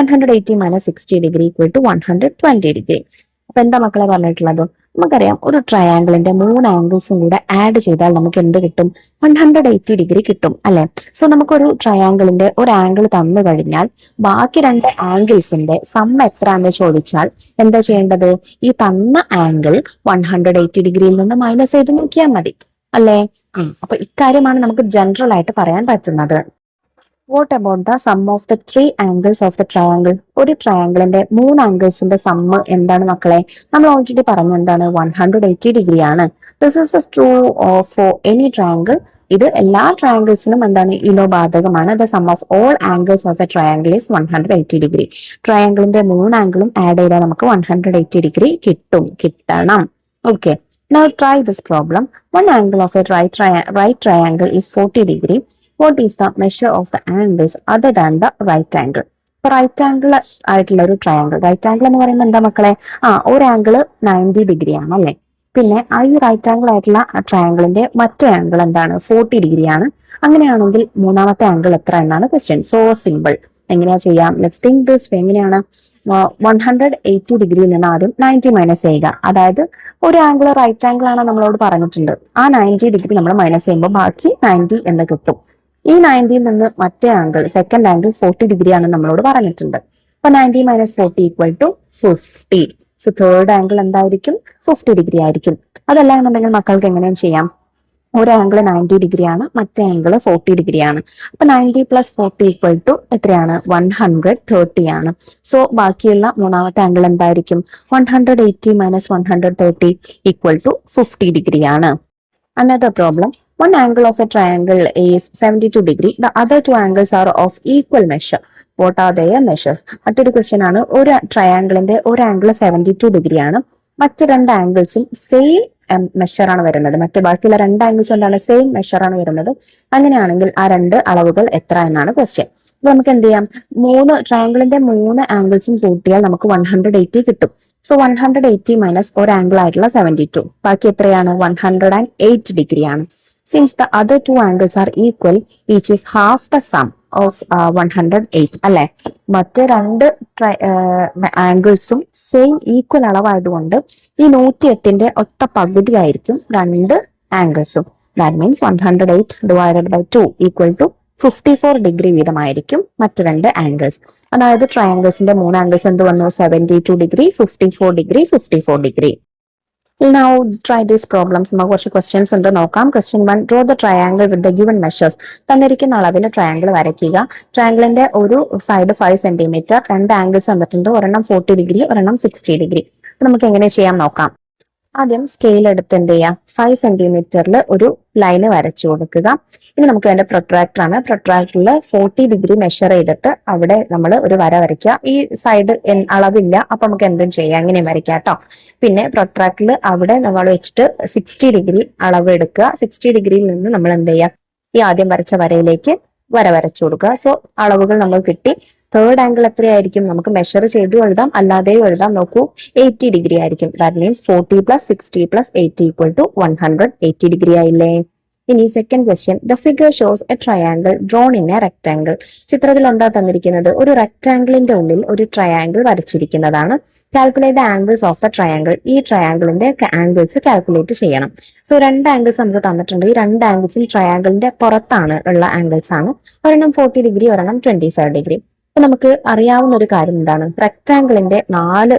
180 minus 60 degree equal to 120 degree. അപ്പൊ എന്താ മക്കളെ പറഞ്ഞിട്ടുള്ളത്? നമുക്കറിയാം ഒരു ട്രയാങ്കിളിന്റെ 3 ആംഗിൾസും കൂടെ add ചെയ്താൽ നമുക്ക് എന്ത് കിട്ടും? 180 ഡിഗ്രി കിട്ടും അല്ലെ? സോ നമുക്കൊരു ട്രയാങ്കിളിന്റെ ഒരു ആംഗിൾ തന്നു കഴിഞ്ഞാൽ ബാക്കി രണ്ട് ആംഗിൾസിന്റെ സം എത്ര എന്ന് ചോദിച്ചാൽ എന്താ ചെയ്യേണ്ടത്? ഈ തന്ന ആംഗിൾ 180 ഡിഗ്രിയിൽ നിന്ന് മൈനസ് ചെയ്ത് നോക്കിയാൽ മതി അല്ലെ? അപ്പൊ ഇക്കാര്യമാണ് നമുക്ക് ജനറൽ ആയിട്ട് പറയാൻ പറ്റുന്നത്. What about the sum of the three angles of the triangle? ഒരു ട്രയാങ്കിളിന്റെ 3 ആംഗിൾസിന്റെ സമ്മ് എന്താണ് മക്കളെ? നമ്മൾ ഓൾറെഡി പറഞ്ഞു എന്താണ്? 180 ഡിഗ്രി ആണ്. This is true for any triangle. ഇത് എല്ലാ ട്രയാങ്കിൾസിനും എന്താണ്? ഇലോ ബാധകമാണ്. The sum of all angles of a triangle is 180 degree. ട്രയാങ്കിളിന്റെ 3 ആംഗിളും ആഡ് ചെയ്താൽ നമുക്ക് 180 ഡിഗ്രി കിട്ടണം. Okay, now try this problem. One angle of a right triangle is 40 degree. What is the measure of the angles other than the right angle? ഇപ്പൊ right angle ആയിട്ടുള്ള ഒരു triangle, right angle എന്ന് പറയുമ്പോൾ എന്താ മക്കളെ? ഒരു angle 90 degree ആണ് അല്ലെ? പിന്നെ ഈ റൈറ്റ് ആംഗിൾ ആയിട്ടുള്ള ട്രയാങ്കിളിന്റെ മറ്റേ ആംഗിൾ എന്താണ്? 40 ഡിഗ്രി ആണ്. അങ്ങനെയാണെങ്കിൽ മൂന്നാമത്തെ ആംഗിൾ എത്ര എന്നാണ് ക്വസ്റ്റ്യൻ. So simple. എങ്ങനെയാ ചെയ്യാം? Let's think this way. എങ്ങനെയാണ്? 180 ഡിഗ്രിയിൽ നിന്ന് ആദ്യം 90 മൈനസ് ചെയ്യുക. അതായത് ഒരു ആംഗിൾ റൈറ്റ് ആംഗിൾ ആണ് നമ്മളോട് പറഞ്ഞിട്ടുണ്ട്. ആ 90 ഡിഗ്രി നമ്മൾ മൈനസ് ചെയ്യുമ്പോൾ ബാക്കി 90 എന്ന് കിട്ടും. ഈ 90യിൽ നിന്ന് മറ്റേ ആംഗിൾ സെക്കൻഡ് ആംഗിൾ 40 ഡിഗ്രി ആണ് നമ്മളോട് പറഞ്ഞിട്ടുണ്ട്. അപ്പൊ 90 minus 40 equal to 50. So third angle എന്തായിരിക്കും? 50 ഡിഗ്രി ആയിരിക്കും. അതല്ല എന്നുണ്ടെങ്കിൽ മക്കൾക്ക് എങ്ങനെയും ചെയ്യാം. ഒരു ആംഗിൾ 90 ഡിഗ്രി ആണ്, മറ്റേ ആംഗിൾ 40 ഡിഗ്രി ആണ്. അപ്പൊ 90 പ്ലസ് 40 ഈക്വൽ ടു എത്രയാണ്? 130 ആണ്. സോ ബാക്കിയുള്ള മൂന്നാമത്തെ ആംഗിൾ എന്തായിരിക്കും? 180 മൈനസ് 130 ഈക്വൽ ടു 50 ഡിഗ്രി ആണ്. Another problem. One angle of a triangle is 72 degree. The other two angles are of equal measure. What are their measures? മറ്റൊരു question ആണ്. ഒരു ട്രയാംഗിളിന്റെ ഒരു ആംഗിൾ 72 ഡിഗ്രി ആണ്, മറ്റ് രണ്ട് ആംഗിൾസും സെയിം മെഷർ ആണ് വരുന്നത്. മറ്റു ബാക്കിയുള്ള രണ്ട് ആംഗിൾസും എന്താണ്? സെയിം മെഷർ ആണ് വരുന്നത്. അങ്ങനെയാണെങ്കിൽ ആ രണ്ട് അളവുകൾ എത്ര എന്നാണ് ക്വസ്റ്റ്യൻ. അപ്പൊ നമുക്ക് എന്ത് ചെയ്യാം? ട്രയാംഗിളിന്റെ മൂന്ന് ആംഗിൾസും കൂട്ടിയാൽ നമുക്ക് 180 കിട്ടും. സോ 180 മൈനസ് ഒരു ആംഗിൾ ആയിട്ടുള്ള 72, ബാക്കി എത്രയാണ്? 108 ഡിഗ്രി ആണ്. Since the other two angles are equal, each is half the sum of 108 അല്ലെ. മറ്റ് രണ്ട് ആംഗിൾസും സെയിം ഈക്വൽ അളവായതുകൊണ്ട് ഈ 108ന്റെ ഒത്ത പകുതി ആയിരിക്കും രണ്ട് ആംഗിൾസും. That means 108 divided by 2 equal to 54 degree വീതമായിരിക്കും മറ്റു രണ്ട് ആംഗിൾസ്. അതായത് ട്രയാംഗിൾസിന്റെ മൂന്ന് ആംഗിൾസ് എന്ത് വന്നു? 72 degree, 54 degree, 54 degree. Now try these problems. നമുക്ക് കുറച്ച് ക്വസ്റ്റ്യൻസ് ഉണ്ട്, നോക്കാം. Question 1, draw the triangle with the given measures. തന്നിരിക്കുന്ന അളവിൽ ട്രയാംഗിൾ വരയ്ക്കുക. ട്രയാംഗിളിന്റെ ഒരു സൈഡ് 5 സെന്റിമീറ്റർ, രണ്ട് ആംഗിൾസ് തന്നിട്ടുണ്ട്, ഒരെണ്ണം 40 ഡിഗ്രി, ഒരെണ്ണം 60 ഡിഗ്രി. നമുക്ക് എങ്ങനെ ചെയ്യാം നോക്കാം. ആദ്യം സ്കെയിൽ എടുത്ത് എന്ത് ചെയ്യാം? 5 സെന്റിമീറ്ററിൽ ഒരു ലൈന് വരച്ചു കൊടുക്കുക. ഇനി നമുക്ക് വേണ്ട പ്രൊട്രാക്ടർ ആണ്. പ്രൊട്രാക്ടറിൽ 40 ഡിഗ്രി മെഷർ ചെയ്തിട്ട് അവിടെ നമ്മൾ ഒരു വര വരയ്ക്കുക. ഈ സൈഡ് അളവില്ല, അപ്പൊ നമുക്ക് എന്തും ചെയ്യാം, അങ്ങനെ വരയ്ക്കാം കേട്ടോ. പിന്നെ പ്രൊട്രാക്ടറിൽ അവിടെ നമ്മൾ വെച്ചിട്ട് 60 ഡിഗ്രി അളവ് എടുക്കുക. 60 ഡിഗ്രിയിൽ നിന്ന് നമ്മൾ എന്ത് ചെയ്യാം? ഈ ആദ്യം വരച്ച വരയിലേക്ക് വര വരച്ചു കൊടുക്കുക. സോ അളവുകൾ നമ്മൾ കിട്ടി. തേർഡ് ആംഗിൾ എത്രയായിരിക്കും? നമുക്ക് മെഷർ ചെയ്തു എഴുതാം, അല്ലാതെയും എഴുതാം. നോക്കൂ, 80 ഡിഗ്രി ആയിരിക്കും. That means 40 plus 60 plus 80 equal to 180 degree ആയില്ലേ. ഇനി second question, the figure shows a triangle drawn in a rectangle. ചിത്രത്തിൽ എന്താ തന്നിരിക്കുന്നത്? ഒരു റെക്ടാംഗിളിന്റെ ഉള്ളിൽ ഒരു ട്രയാംഗിൾ വരച്ചിരിക്കുന്നതാണ്. Calculate the angles of the triangle. ഈ ട്രയാംഗിളിന്റെ ആംഗിൾസ് കാൽക്കുലേറ്റ് ചെയ്യണം. സോ രണ്ട് ആംഗിൾസ് നമുക്ക് തന്നിട്ടുണ്ട്. ഈ രണ്ട് ആംഗിൾസും ട്രയാംഗിളിന്റെ പുറത്താണ് ഉള്ള ആംഗിൾസ് ആണ്. ഒരെണ്ണം 40 ഡിഗ്രി, ഒരെണ്ണം 25 ഡിഗ്രി. നമുക്ക് അറിയാവുന്ന ഒരു കാര്യം എന്താണ്? റെക്ടാംഗിളിന്റെ നാല്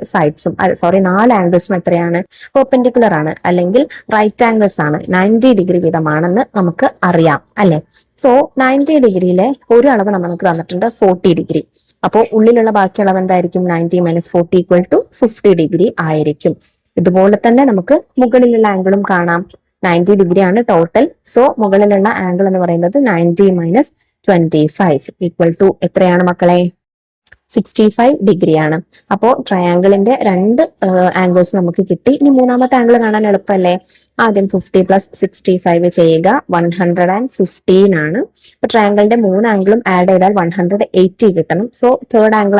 ആംഗിൾസും എത്രയാണ്? പെർപെൻഡിക്കുലർ ആണ്, അല്ലെങ്കിൽ റൈറ്റ് ആംഗിൾസ് ആണ്. 90 ഡിഗ്രി വീതമാണെന്ന് നമുക്ക് അറിയാം അല്ലെ. സോ 90 ഡിഗ്രിയിലെ ഒരു അളവ് നമുക്ക് തന്നിട്ടുണ്ട് 40 ഡിഗ്രി. അപ്പോൾ ഉള്ളിലുള്ള ബാക്കി അളവ് എന്തായിരിക്കും? 90 മൈനസ് 40 ഈക്വൽ ടു 50 ഡിഗ്രി ആയിരിക്കും. ഇതുപോലെ തന്നെ നമുക്ക് മുകളിലുള്ള ആംഗിളും കാണാം. 90 ഡിഗ്രി ആണ് ടോട്ടൽ. സോ മുകളിലുള്ള ആംഗിൾ എന്ന് പറയുന്നത് 90 മൈനസ് 25 ഈക്വൽ ടു എത്രയാണ് മക്കളെ? 65 ഡിഗ്രി ആണ്. അപ്പോൾ ട്രയാംഗിളിന്റെ രണ്ട് ആംഗിൾസ് നമുക്ക് കിട്ടി. ഇനി മൂന്നാമത്തെ ആംഗിൾ കാണാൻ എളുപ്പമല്ലേ? ആദ്യം 50 പ്ലസ് 65 ചെയ്യുക, 115 ആണ്. അപ്പൊ ട്രയാംഗിളിന്റെ മൂന്ന് ആംഗിളും ആഡ് ചെയ്താൽ 180 കിട്ടണം. സോ തേർഡ് ആംഗിൾ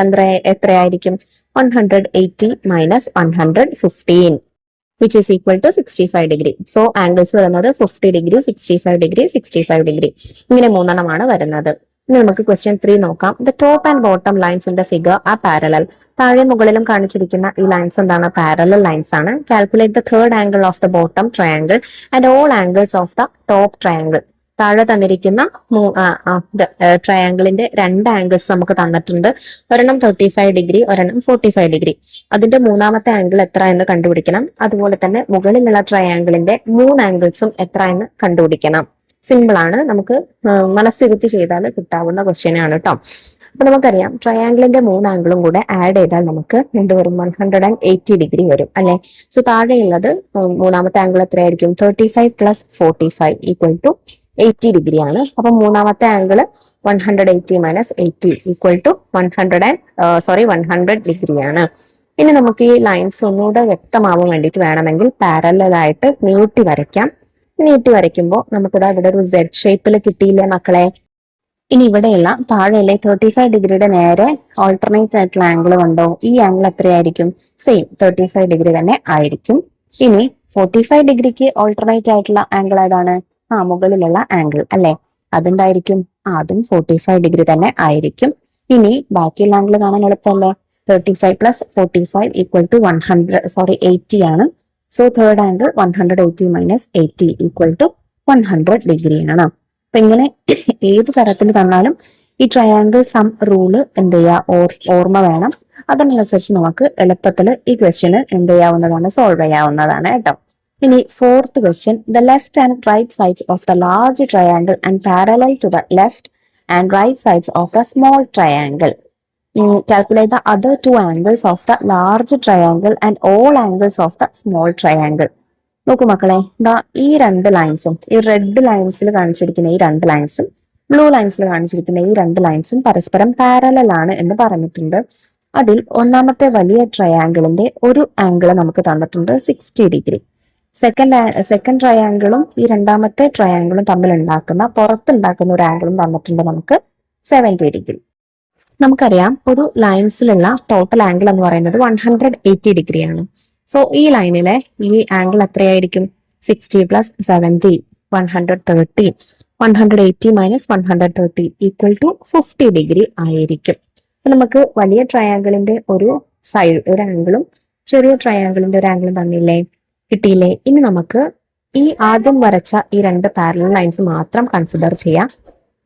എത്രയായിരിക്കും? 180 minus 115 which is equal to 65 degree. So angles വരുന്നത് 50 ഡിഗ്രി, 65 ഡിഗ്രി, 65 ഡിഗ്രി. ഇങ്ങനെ മൂന്നെണ്ണമാണ് വരുന്നത്. ഇനി നമുക്ക് ക്വസ്റ്റ്യൻ 3 നോക്കാം. The top and bottom lines in the figure R parallel. താഴെ മുകളിലും കാണിച്ചിരിക്കുന്ന ഈ ലൈൻസ് എന്താണ്? പാരലൽ ലൈൻസ് ആണ്. Calculate the third angle of the bottom triangle and all angles of the top triangle. താഴെ തന്നിരിക്കുന്ന ട്രയാംഗിളിന്റെ രണ്ട് ആംഗിൾസ് നമുക്ക് തന്നിട്ടുണ്ട്. ഒരെണ്ണം 35 ഡിഗ്രി, ഒരെണ്ണം 45 ഡിഗ്രി. അതിന്റെ മൂന്നാമത്തെ ആംഗിൾ എത്ര എന്ന് കണ്ടുപിടിക്കണം. അതുപോലെ തന്നെ മുകളിലുള്ള ട്രയാംഗിളിന്റെ മൂന്ന് ആംഗിൾസും എത്ര എന്ന് കണ്ടുപിടിക്കണം. സിമ്പിൾ ആണ്, നമുക്ക് മനസ്സിരുത്തി ചെയ്താൽ കിട്ടാവുന്ന ക്വസ്റ്റ്യൻ ആണ് കേട്ടോ. അപ്പൊ നമുക്കറിയാം ട്രയാംഗിളിന്റെ മൂന്ന് ആംഗിളും കൂടെ ആഡ് ചെയ്താൽ നമുക്ക് എന്ത് വരും? 180 ഡിഗ്രി വരും അല്ലെ. സോ താഴെയുള്ളത് മൂന്നാമത്തെ ആംഗിൾ എത്രയായിരിക്കും? 35 പ്ലസ് 45 ഈക്വൽ ടു 80 ഡിഗ്രി ആണ്. അപ്പൊ മൂന്നാമത്തെ angle 180 minus 80 equal to 100 degree ആണ്. ഇനി നമുക്ക് ഈ ലൈൻസ് ഒന്നുകൂടെ വ്യക്തമാവാൻ വേണ്ടിയിട്ട് വേണമെങ്കിൽ പാരലലായിട്ട് നീട്ടി വരയ്ക്കാം. നീട്ടി വരയ്ക്കുമ്പോൾ നമുക്കിതാ ഇവിടെ ഒരു Z ഷേപ്പിൽ കിട്ടിയില്ലേ മക്കളെ? ഇനി ഇവിടെയുള്ള താഴെയുള്ള 35 ഡിഗ്രിയുടെ നേരെ ഓൾട്ടർനേറ്റ് ആയിട്ടുള്ള ആംഗിൾ കണ്ടോ? ഈ ആംഗിൾ എത്രയായിരിക്കും? സെയിം 35 ഡിഗ്രി തന്നെ ആയിരിക്കും. ഇനി 45 ഡിഗ്രിക്ക് ഓൾട്ടർനേറ്റ് ആയിട്ടുള്ള ആംഗിൾ ഏതാണ്? മുകളിലുള്ള ആംഗിൾ അല്ലെ. അതെന്തായിരിക്കും? അതും 45 ഡിഗ്രി തന്നെ ആയിരിക്കും. ഇനി ബാക്കിയുള്ള ആംഗിൾ കാണാൻ എളുപ്പമല്ലേ? 35 പ്ലസ് 45 ഈക്വൽ ടു 80 ആണ്. So third angle 180 minus 80 equal to 100 degree ആണ്. അപ്പൊ ഇങ്ങനെ ഏത് തരത്തിൽ തന്നാലും ഈ ട്രയാംഗിൾ സം റൂള് എന്ത് ചെയ്യുക? ഓർമ്മ വേണം. അതിനനുസരിച്ച് നമുക്ക് എളുപ്പത്തിൽ ഈ ക്വസ്റ്റ്യന് എന്ത് ചെയ്യാവുന്നതാണ്? സോൾവ് ചെയ്യാവുന്നതാണ് കേട്ടോ. ഇനി fourth question, the left and right sides of the large triangle and parallel to the left and right sides of the small triangle. Calculate the other two angles of the large triangle and all angles of the small triangle. നോക്കൂ മക്കളെ, ദാ ഈ രണ്ട് ലൈൻസും, ഈ red ലൈൻസിൽ കാണിച്ചിരിക്കുന്ന ഈ രണ്ട് ലൈൻസും blue ലൈൻസിൽ കാണിച്ചിരിക്കുന്ന ഈ രണ്ട് ലൈൻസും പരസ്പരം പാരലൽ ആണ് എന്ന് പറഞ്ഞിട്ടുണ്ട്. അതിൽ ഒന്നാമത്തെ വലിയ ട്രയാങ്കിളിന്റെ ഒരു ആംഗിൾ നമുക്ക് തന്നിട്ടുണ്ട് 60 ഡിഗ്രി. സെക്കൻഡ് ട്രയാങ്കിളും ഈ രണ്ടാമത്തെ ട്രയാങ്കിളും തമ്മിൽ പുറത്തുണ്ടാക്കുന്ന ഒരു ആംഗിളും തന്നിട്ടുണ്ട് നമുക്ക് 70 ഡിഗ്രി. നമുക്കറിയാം ഒരു ലൈൻസിലുള്ള ടോട്ടൽ ആംഗിൾ എന്ന് പറയുന്നത് 180 ഡിഗ്രിയാണ്. സോ ഈ ലൈനിലെ ഈ ആംഗിൾ എത്രയായിരിക്കും? 60 plus 70, 130. 180 minus 130 equal to 50 degree ആയിരിക്കും. നമുക്ക് വലിയ ട്രയാങ്കിളിന്റെ ഒരു ആംഗിളും ചെറിയ ട്രയാങ്കിളിന്റെ ഒരു ആംഗിളും കിട്ടിയില്ലേ? ഇനി നമുക്ക് ഈ ആദ്യം വരച്ച ഈ രണ്ട് പാരലൽ ലൈൻസ് മാത്രം കൺസിഡർ ചെയ്യാം.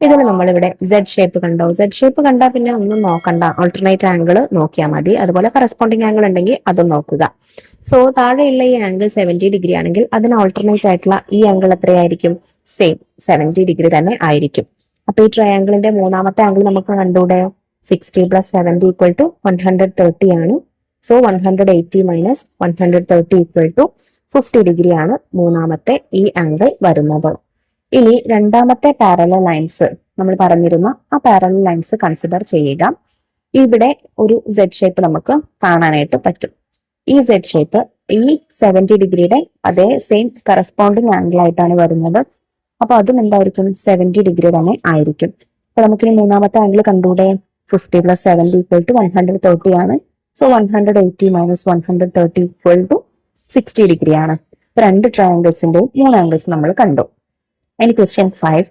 ഇതിൽ നമ്മളിവിടെ Z ഷേപ്പ് കണ്ടോ? Z ഷേപ്പ് കണ്ടാൽ പിന്നെ ഒന്നും നോക്കണ്ട, ഓൾട്ടർനേറ്റ് ആംഗിൾ നോക്കിയാൽ മതി. അതുപോലെ കറസ്പോണ്ടിങ് ആംഗിൾ ഉണ്ടെങ്കിൽ അതും നോക്കുക. സോ താഴെയുള്ള ഈ ആംഗിൾ 70 ഡിഗ്രി ആണെങ്കിൽ അതിന് ഓൾട്ടർനേറ്റ് ആയിട്ടുള്ള ഈ ആംഗിൾ എത്രയായിരിക്കും? സെയിം 70 ഡിഗ്രി തന്നെ ആയിരിക്കും. അപ്പൊ ഈ ട്രയാംഗിളിന്റെ മൂന്നാമത്തെ ആംഗിൾ നമുക്ക് കണ്ടൂടെ? 60 പ്ലസ് 70 ഈക്വൽ ടു 130 ആണ്. So 180 minus 130 equal to 50 degree ആണ് മൂന്നാമത്തെ ഈ ആംഗിൾ വരുന്നത്. ഇനി രണ്ടാമത്തെ പാരലൽ ലൈൻസ് നമ്മൾ പറഞ്ഞിരുന്ന ആ പാരലൽ ലൈൻസ് കൺസിഡർ ചെയ്യുക. ഇവിടെ ഒരു Z ഷേപ്പ് നമുക്ക് കാണാനായിട്ട് പറ്റും. ഈ Z ഷേപ്പ് ഈ 70 ഡിഗ്രിയുടെ അതേ സെയിം കറസ്പോണ്ടിങ് ആംഗിൾ ആയിട്ടാണ് വരുന്നത്. അപ്പൊ അതും എന്തായിരിക്കും? 70 ഡിഗ്രി തന്നെ ആയിരിക്കും. അപ്പൊ നമുക്കിനി മൂന്നാമത്തെ ആംഗിൾ കണ്ടൂടെ? 50 പ്ലസ് 70 ഈക്വൽ ടു 130 ആണ്. So 180 minus 130 equal to 60 degree ആണ്. രണ്ട് ട്രയാംഗിൾസിന്റെയും മൂന്ന് ആംഗിൾസ് നമ്മൾ കണ്ടു. ഇനി question 5,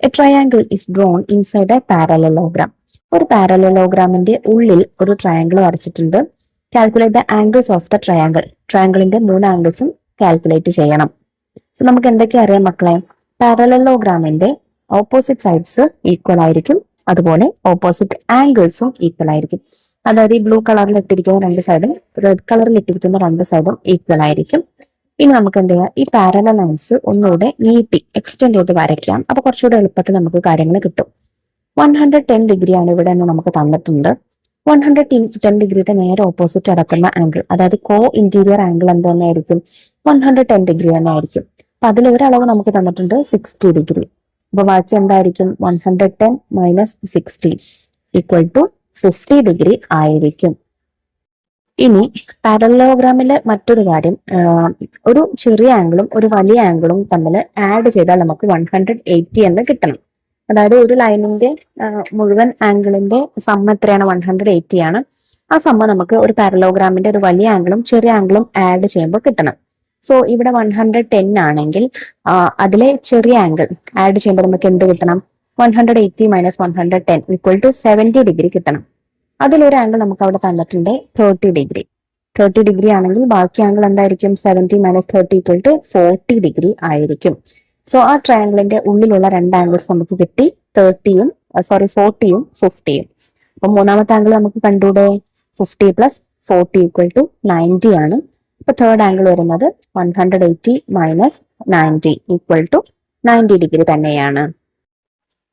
a triangle is drawn inside a parallelogram. ഒരു പാരലലോഗ്രാമിന്റെ ഉള്ളിൽ ഒരു ട്രയാംഗിൾ വരച്ചിട്ടുണ്ട്. Calculate the angles of the triangle. ട്രയാംഗിളിന്റെ മൂന്ന് ആംഗിൾസും കാൽക്കുലേറ്റ് ചെയ്യണം. സോ നമുക്ക് എന്തൊക്കെ അറിയാം മക്കളെ? പാരലലോഗ്രാമിന്റെ ഓപ്പോസിറ്റ് സൈഡ്സ് ഈക്വൽ ആയിരിക്കും, അതുപോലെ ഓപ്പോസിറ്റ് ആംഗിൾസും ഈക്വൽ ആയിരിക്കും. അതായത് ഈ ബ്ലൂ കളറിൽ ഇട്ടിരിക്കുന്ന രണ്ട് സൈഡും റെഡ് കളറിൽ ഇട്ടിരിക്കുന്ന രണ്ട് സൈഡും ഈക്വൽ ആയിരിക്കും. ഇനി നമുക്ക് എന്ത് ചെയ്യാം? ഈ പാരലൽ ലൈൻസ് ഒന്നുകൂടെ നീട്ടി എക്സ്റ്റെൻഡ് ചെയ്ത് വരയ്ക്കാം. അപ്പൊ കുറച്ചുകൂടെ എളുപ്പത്തിൽ നമുക്ക് കാര്യങ്ങൾ കിട്ടും. 110 ഡിഗ്രി ആണ് ഇവിടെ എന്ന് നമുക്ക് തന്നിട്ടുണ്ട്. 110 ഡിഗ്രിയുടെ നേരെ ഓപ്പോസിറ്റ് അടക്കുന്ന ആംഗിൾ, അതായത് കോ ഇന്റീരിയർ ആംഗിൾ എന്ത് തന്നെ ആയിരിക്കും? 110 ഡിഗ്രി തന്നെ ആയിരിക്കും. അപ്പൊ അതിലൊരളവ് നമുക്ക് തന്നിട്ടുണ്ട് 60 ഡിഗ്രി. അപ്പൊ ബാക്കി എന്തായിരിക്കും? 110 മൈനസ് 60 ഈക്വൽ ടു 50 ഡിഗ്രി ആയിരിക്കും. ഇനി പാരലലോഗ്രാമിലെ മറ്റൊരു കാര്യം, ഒരു ചെറിയ ആംഗിളും ഒരു വലിയ ആംഗിളും തമ്മിൽ ആഡ് ചെയ്താൽ നമുക്ക് 180 എന്ന് കിട്ടണം. അതായത് ഒരു ലൈനിന്റെ മുഴുവൻ ആംഗിളിന്റെ സമ്മ എത്രയാണ്? 180 ആണ്. ആ സമ്മ നമുക്ക് ഒരു പാരലലോഗ്രാമിന്റെ ഒരു വലിയ ആംഗിളും ചെറിയ ആംഗിളും ആഡ് ചെയ്യുമ്പോൾ കിട്ടണം. സോ ഇവിടെ 110 ആണെങ്കിൽ അതിലെ ചെറിയ ആംഗിൾ ആഡ് ചെയ്യുമ്പോൾ നമുക്ക് എന്ത് കിട്ടണം? 180 മൈനസ് 110 ഈക്വൽ ടു 70 ഡിഗ്രി കിട്ടണം. അതിലൊരു ആംഗിൾ നമുക്ക് അവിടെ തന്നിട്ടുണ്ട് 30 ഡിഗ്രി. 30 ഡിഗ്രി ആണെങ്കിൽ ബാക്കി ആംഗിൾ എന്തായിരിക്കും? 70 മൈനസ് 30 ഈക്വൽ ടു 40 ഡിഗ്രി ആയിരിക്കും. സോ ആ ട്രയാംഗിളിന്റെ ഉള്ളിലുള്ള രണ്ട് ആംഗിൾസ് നമുക്ക് കിട്ടി, 40യും 50യും. അപ്പൊ മൂന്നാമത്തെ ആംഗിൾ നമുക്ക് കണ്ടൂടെ? 50 പ്ലസ് 40 ഈക്വൽ ടു 90 ആണ്. അപ്പൊ തേർഡ് ആംഗിൾ വരുന്നത് 180 മൈനസ് 90 ഈക്വൽ ടു 90 ഡിഗ്രി തന്നെയാണ്.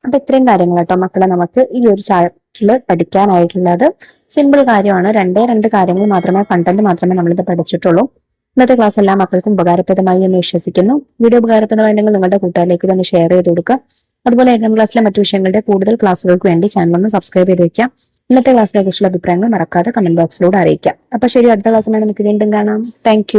അപ്പൊ ഇത്രയും കാര്യങ്ങൾ കേട്ടോ മക്കളെ നമുക്ക് ഈ ഒരു ചാപ്റ്ററിൽ പഠിക്കാനായിട്ടുള്ളത്. സിമ്പിൾ കാര്യമാണ്. രണ്ട് കാര്യങ്ങൾ മാത്രമേ, കണ്ടന്റ് മാത്രമേ നമ്മളിത് പഠിച്ചിട്ടുള്ളൂ. ഇന്നത്തെ ക്ലാസ് എല്ലാ മക്കൾക്കും ഉപകാരപ്രദമായി എന്ന് വിശ്വസിക്കുന്നു. വീഡിയോ ഉപകാരപ്രദമായിട്ടുണ്ടെങ്കിൽ നിങ്ങളുടെ കൂട്ടുകാരിലേക്ക് ഒന്ന് ഷെയർ ചെയ്ത് കൊടുക്കുക. അതുപോലെ 8ാം ക്ലാസ്സിലെ മറ്റു വിഷയങ്ങളുടെ കൂടുതൽ ക്ലാസ്സുകൾക്ക് വേണ്ടി ചാനൽ ഒന്ന് സബ്സ്ക്രൈബ് ചെയ്ത് വെക്കാം. ഇന്നത്തെ ക്ലാസ്സിലെ കുറിച്ചുള്ള അഭിപ്രായങ്ങൾ മറക്കാതെ കമന്റ് ബോക്സിലൂടെ അറിയിക്കാം. അപ്പൊ ശരി, അടുത്ത ക്ലാസ്സിനായി നമുക്ക് വീണ്ടും കാണാം. താങ്ക്